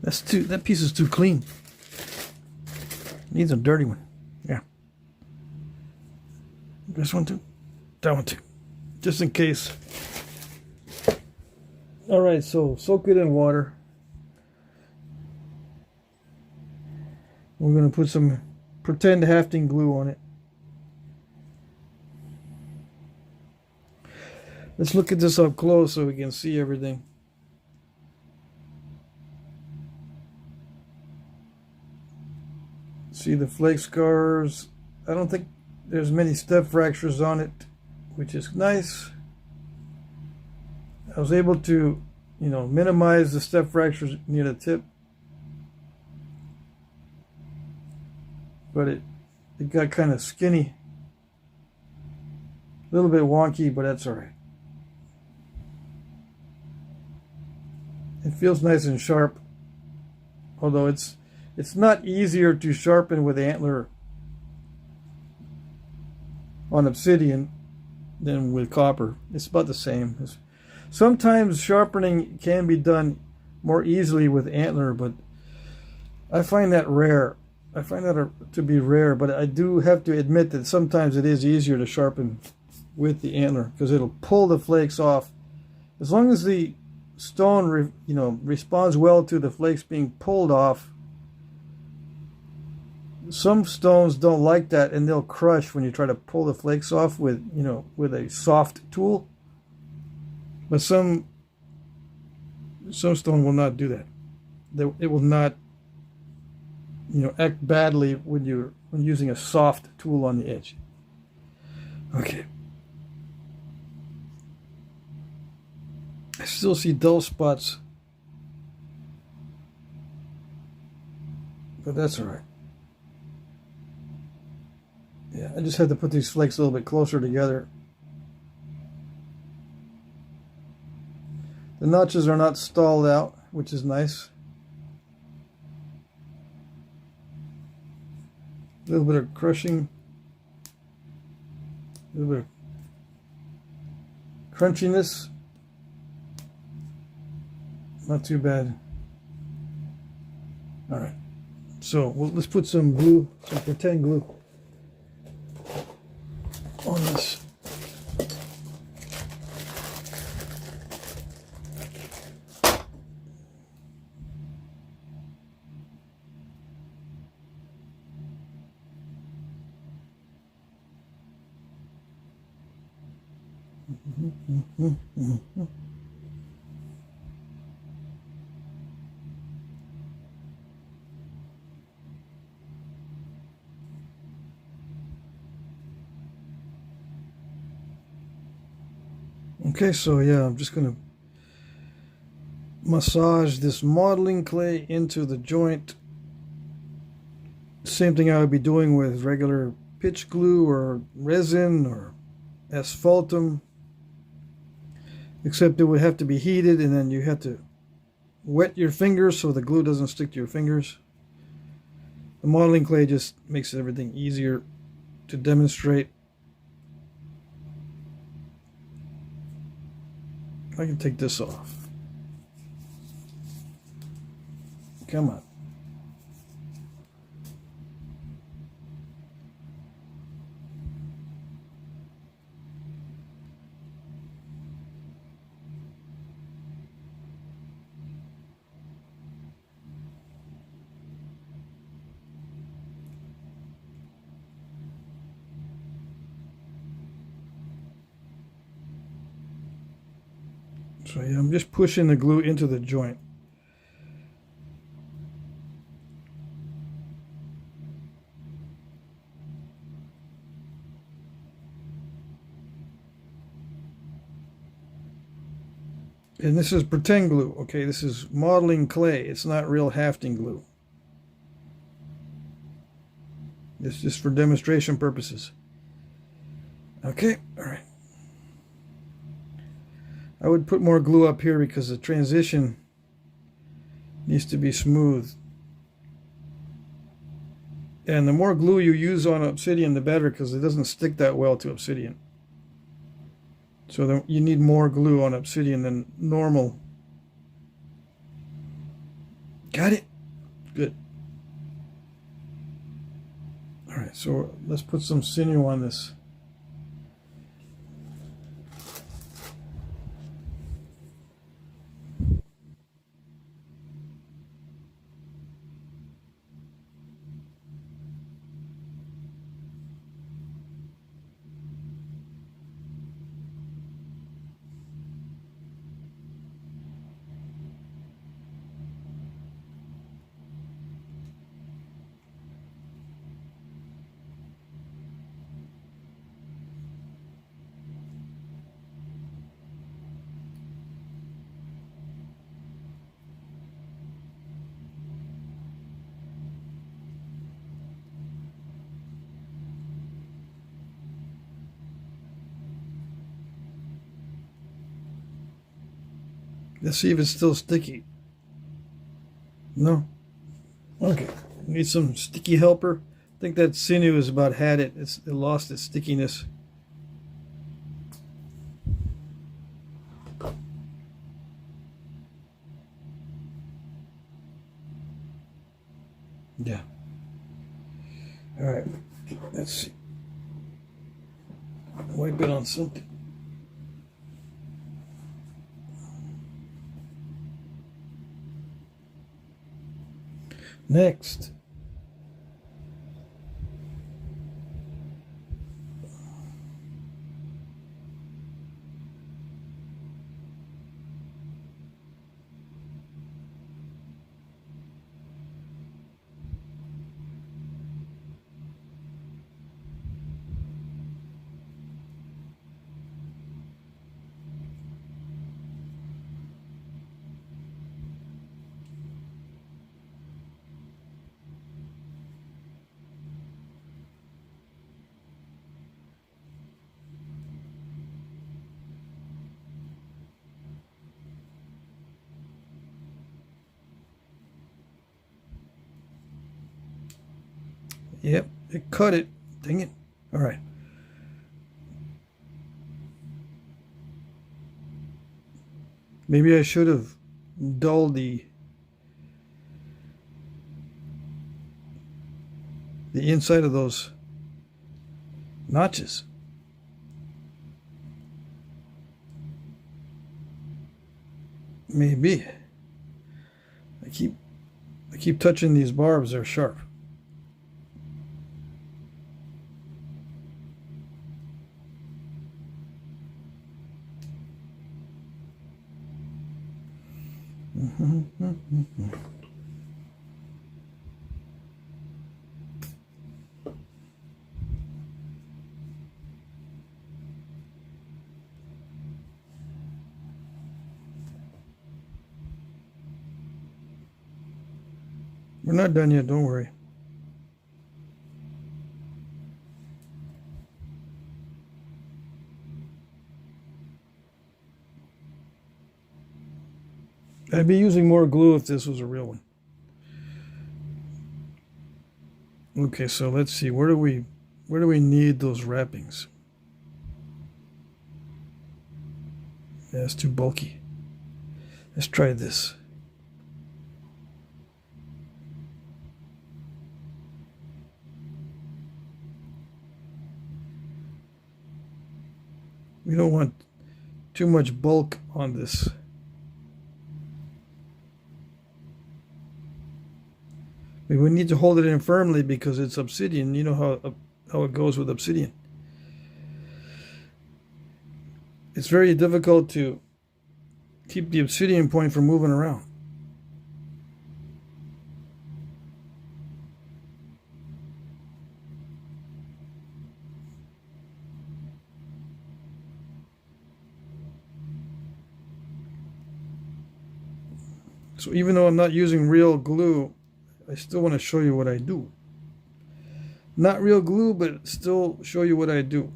That piece is too clean. Needs a dirty one. Yeah. This one too. That one too. Just in case. Alright, so soak it in water. We're going to put some pretend hafting glue on it. Let's look at this up close so we can see everything. See the flake scars. I don't think there's many step fractures on it, which is nice. I was able to, minimize the step fractures near the tip. But it got kind of skinny. A little bit wonky, but that's alright. It feels nice and sharp. Although it's not easier to sharpen with antler on obsidian than with copper. It's about the same. Sometimes sharpening can be done more easily with antler, but I find that rare. I find that to be rare, but I do have to admit that sometimes it is easier to sharpen with the antler because it'll pull the flakes off. As long as the stone responds well to the flakes being pulled off, some stones don't like that, and they'll crush when you try to pull the flakes off with, you know, with a soft tool. But some stone will not do that. It will not, you know, act badly when using a soft tool on the edge. Okay. I still see dull spots, but that's all right. Yeah, I just had to put these flakes a little bit closer together. The notches are not stalled out, which is nice. A little bit of crushing, a little bit of crunchiness. Not too bad. All right, so let's put some glue, some pretend glue on this. Okay, so yeah, I'm just going to massage this modeling clay into the joint. Same thing I would be doing with regular pitch glue or resin or asphaltum, except it would have to be heated, and then you have to wet your fingers so the glue doesn't stick to your fingers. The modeling clay just makes everything easier to demonstrate. I can take this off. Come on. So yeah, I'm just pushing the glue into the joint. And this is pretend glue, okay? This is modeling clay. It's not real hafting glue. It's just for demonstration purposes. Okay, all right. I would put more glue up here because the transition needs to be smooth. And the more glue you use on obsidian, the better, because it doesn't stick that well to obsidian. So you need more glue on obsidian than normal. Got it? Good. All right, so let's put some sinew on this. Let's see if it's still sticky. No? Okay. Need some sticky helper. I think that sinew has about had it. It lost its stickiness. Yeah. All right. Let's see. Wipe it on something. Next, Yep, it cut it. Dang it. All right. Maybe I should have dulled the inside of those notches. Maybe. I keep touching these barbs, they're sharp. We're not done yet, don't worry. I'd be using more glue if this was a real one. Okay, so let's see, where do we need those wrappings? Yeah, it's too bulky. Let's try this. We don't want too much bulk on this. We need to hold it in firmly because it's obsidian. You know how it goes with obsidian. It's very difficult to keep the obsidian point from moving around. So even though I'm not using real glue, I still want to show you what I do. Not real glue, but still show you what I do.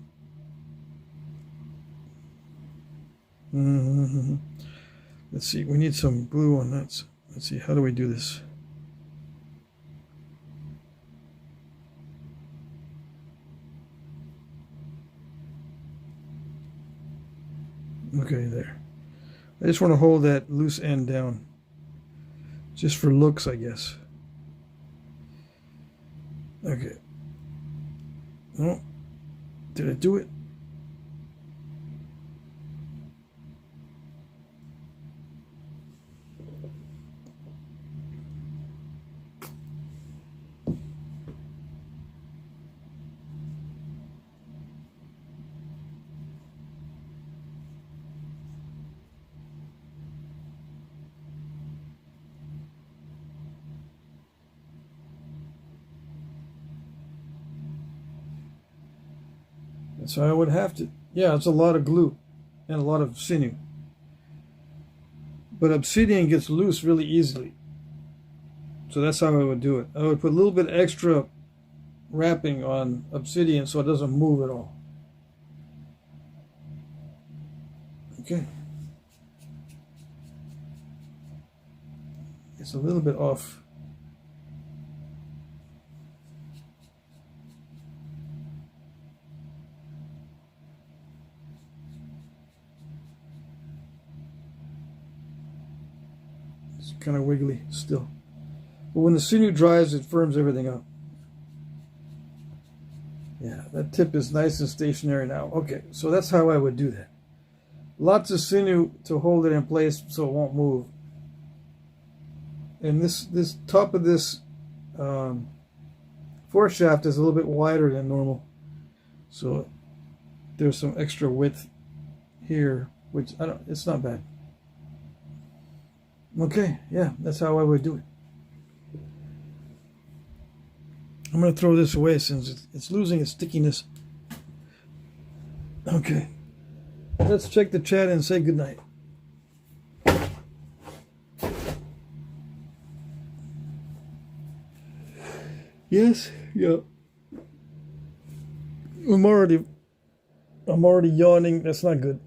Let's see, we need some glue on that. Let's see, how do we do this? Okay, there. I just want to hold that loose end down. Just for looks, I guess. Okay. Oh, did I do it? So I would have to, yeah, it's a lot of glue and a lot of sinew. But obsidian gets loose really easily. So that's how I would do it. I would put a little bit extra wrapping on obsidian so it doesn't move at all. Okay. It's a little bit off. Kind of wiggly still, but when the sinew dries, it firms everything up. Yeah, that tip is nice and stationary now. Okay, so that's how I would do that. Lots of sinew to hold it in place so it won't move. And this top of this foreshaft is a little bit wider than normal, so there's some extra width here, which it's not bad. Okay, yeah, that's how I would do it. I'm going to throw this away since it's losing its stickiness. Okay, let's check the chat and say goodnight. Yes, yeah. I'm already yawning. That's not good.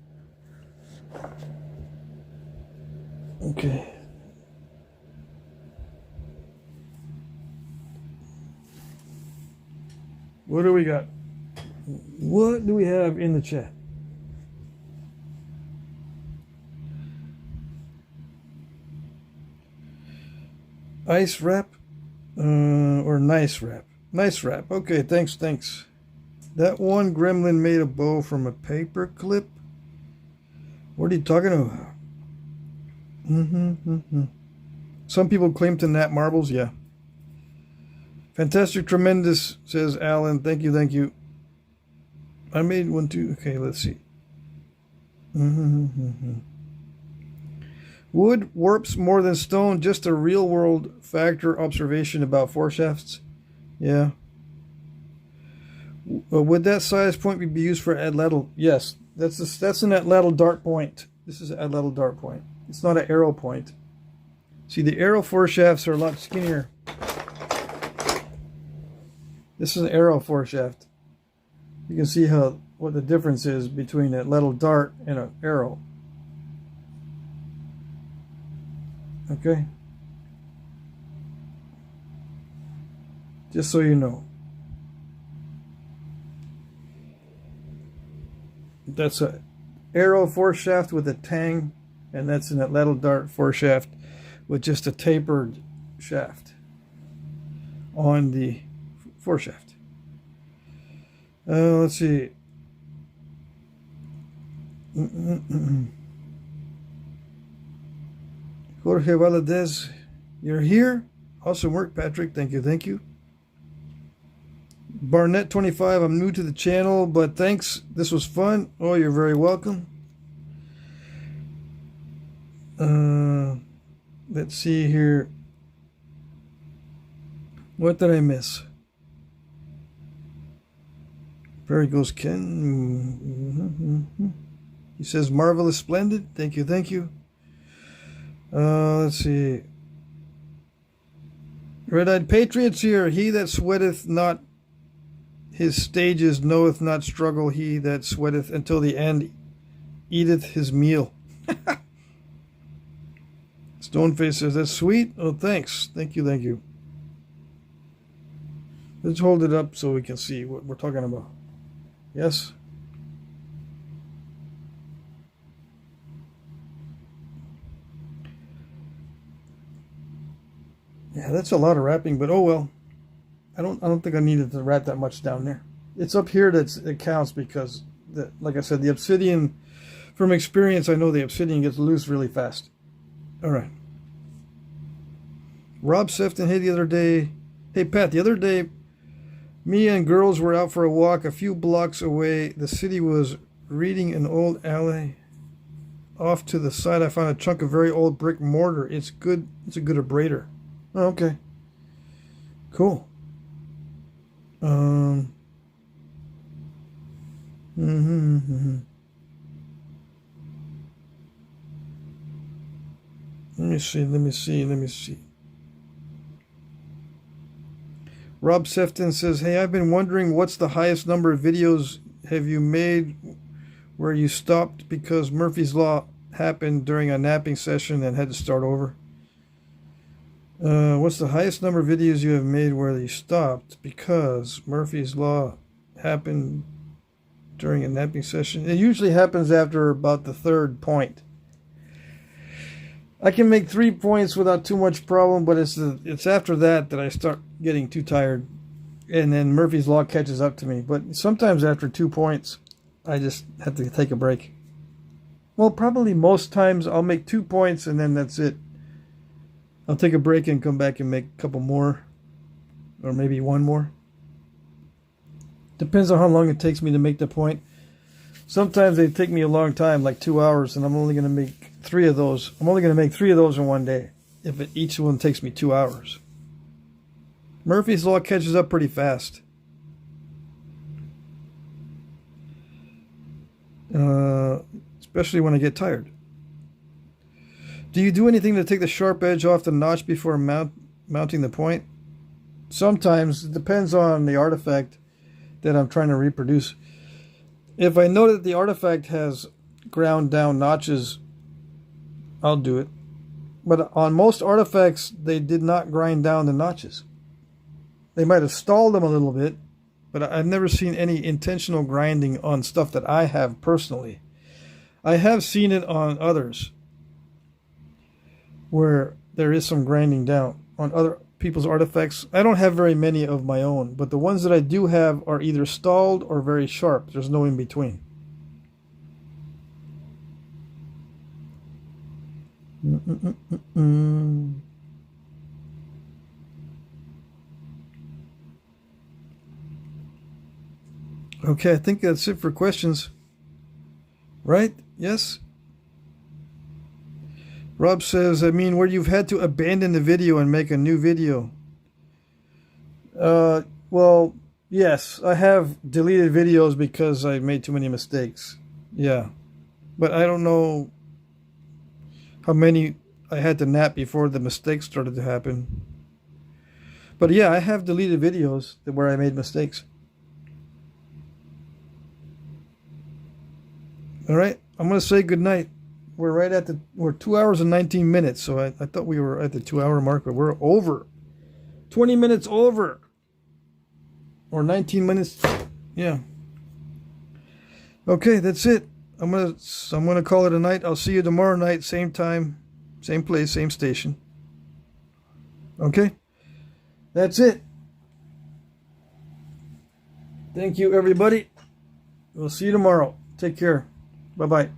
Okay. What do we got? What do we have in the chat? Ice wrap or nice wrap? Nice wrap. Okay, thanks. That one gremlin made a bow from a paper clip. What are you talking about? Some people claim to nap marbles. Yeah. Fantastic, tremendous, says Alan. Thank you. I made one too. Okay, let's see. Wood warps more than stone. Just a real world factor observation about foreshafts. Yeah. Would that size point be used for atlatl? Yes. That's an atlatl dart point. This is an atlatl dart point. It's not an arrow point. See, the arrow foreshafts are a lot skinnier. This is an arrow foreshaft. You can see what the difference is between an atlatl dart and an arrow. Okay? Just so you know. That's an arrow foreshaft with a tang, and that's an atlatl dart foreshaft with just a tapered shaft on the foreshaft. Let's see. Jorge Valadez, you're here. Awesome work, Patrick. Thank you. Barnett25, I'm new to the channel, but thanks. This was fun. Oh, you're very welcome. Let's see here. What did I miss? There goes Ken. He says, marvelous, splendid. Thank you. Let's see. Red-eyed Patriots here. He that sweateth not his stages knoweth not struggle. He that sweateth until the end eateth his meal. Stoneface says, that's sweet. Oh, thanks. Thank you. Let's hold it up so we can see what we're talking about. Yes? Yeah, that's a lot of wrapping, but oh well. I don't think I needed to wrap that much down there. It's up here it counts because, like I said, the obsidian, from experience, I know the obsidian gets loose really fast. All right. Rob Sefton, hey, Pat, the other day, me and girls were out for a walk a few blocks away. The city was reading an old alley. Off to the side, I found a chunk of very old brick mortar. It's good. It's a good abrader. Oh, okay. Cool. Let me see. Rob Sefton says, hey, I've been wondering what's the highest number of videos have you made where you stopped because Murphy's Law happened during a napping session and had to start over? What's the highest number of videos you have made where you stopped because Murphy's Law happened during a napping session? It usually happens after about the third point. I can make 3 points without too much problem, but it's after that I start getting too tired, and then Murphy's Law catches up to me. But sometimes after 2 points, I just have to take a break. Well, probably most times I'll make 2 points, and then that's it. I'll take a break and come back and make a couple more, or maybe one more. Depends on how long it takes me to make the point. Sometimes they take me a long time, like 2 hours, and I'm only going to make 3 of those. I'm only going to make 3 of those in one day, if each one takes me 2 hours. Murphy's Law catches up pretty fast. Especially when I get tired. Do you do anything to take the sharp edge off the notch before mounting the point? Sometimes. It depends on the artifact that I'm trying to reproduce. If I know that the artifact has ground down notches, I'll do it. But on most artifacts, they did not grind down the notches. They might have stalled them a little bit, but I've never seen any intentional grinding on stuff that I have personally. I have seen it on others where there is some grinding down on other people's artifacts. I don't have very many of my own, but the ones that I do have are either stalled or very sharp. There's no in between. Okay, I think that's it for questions. Right? Yes? Rob says, I mean, where you've had to abandon the video and make a new video. Well, yes, I have deleted videos because I made too many mistakes. Yeah. But I don't know how many I had to nap before the mistakes started to happen. But yeah, I have deleted videos where I made mistakes. All right, I'm going to say goodnight. We're 2 hours and 19 minutes, so I thought we were at the 2 hour mark, but we're over. 20 minutes over. Or 19 minutes. Yeah. Okay, that's it. I'm gonna call it a night. I'll see you tomorrow night, same time, same place, same station. Okay? That's it. Thank you, everybody. We'll see you tomorrow. Take care. Bye-bye.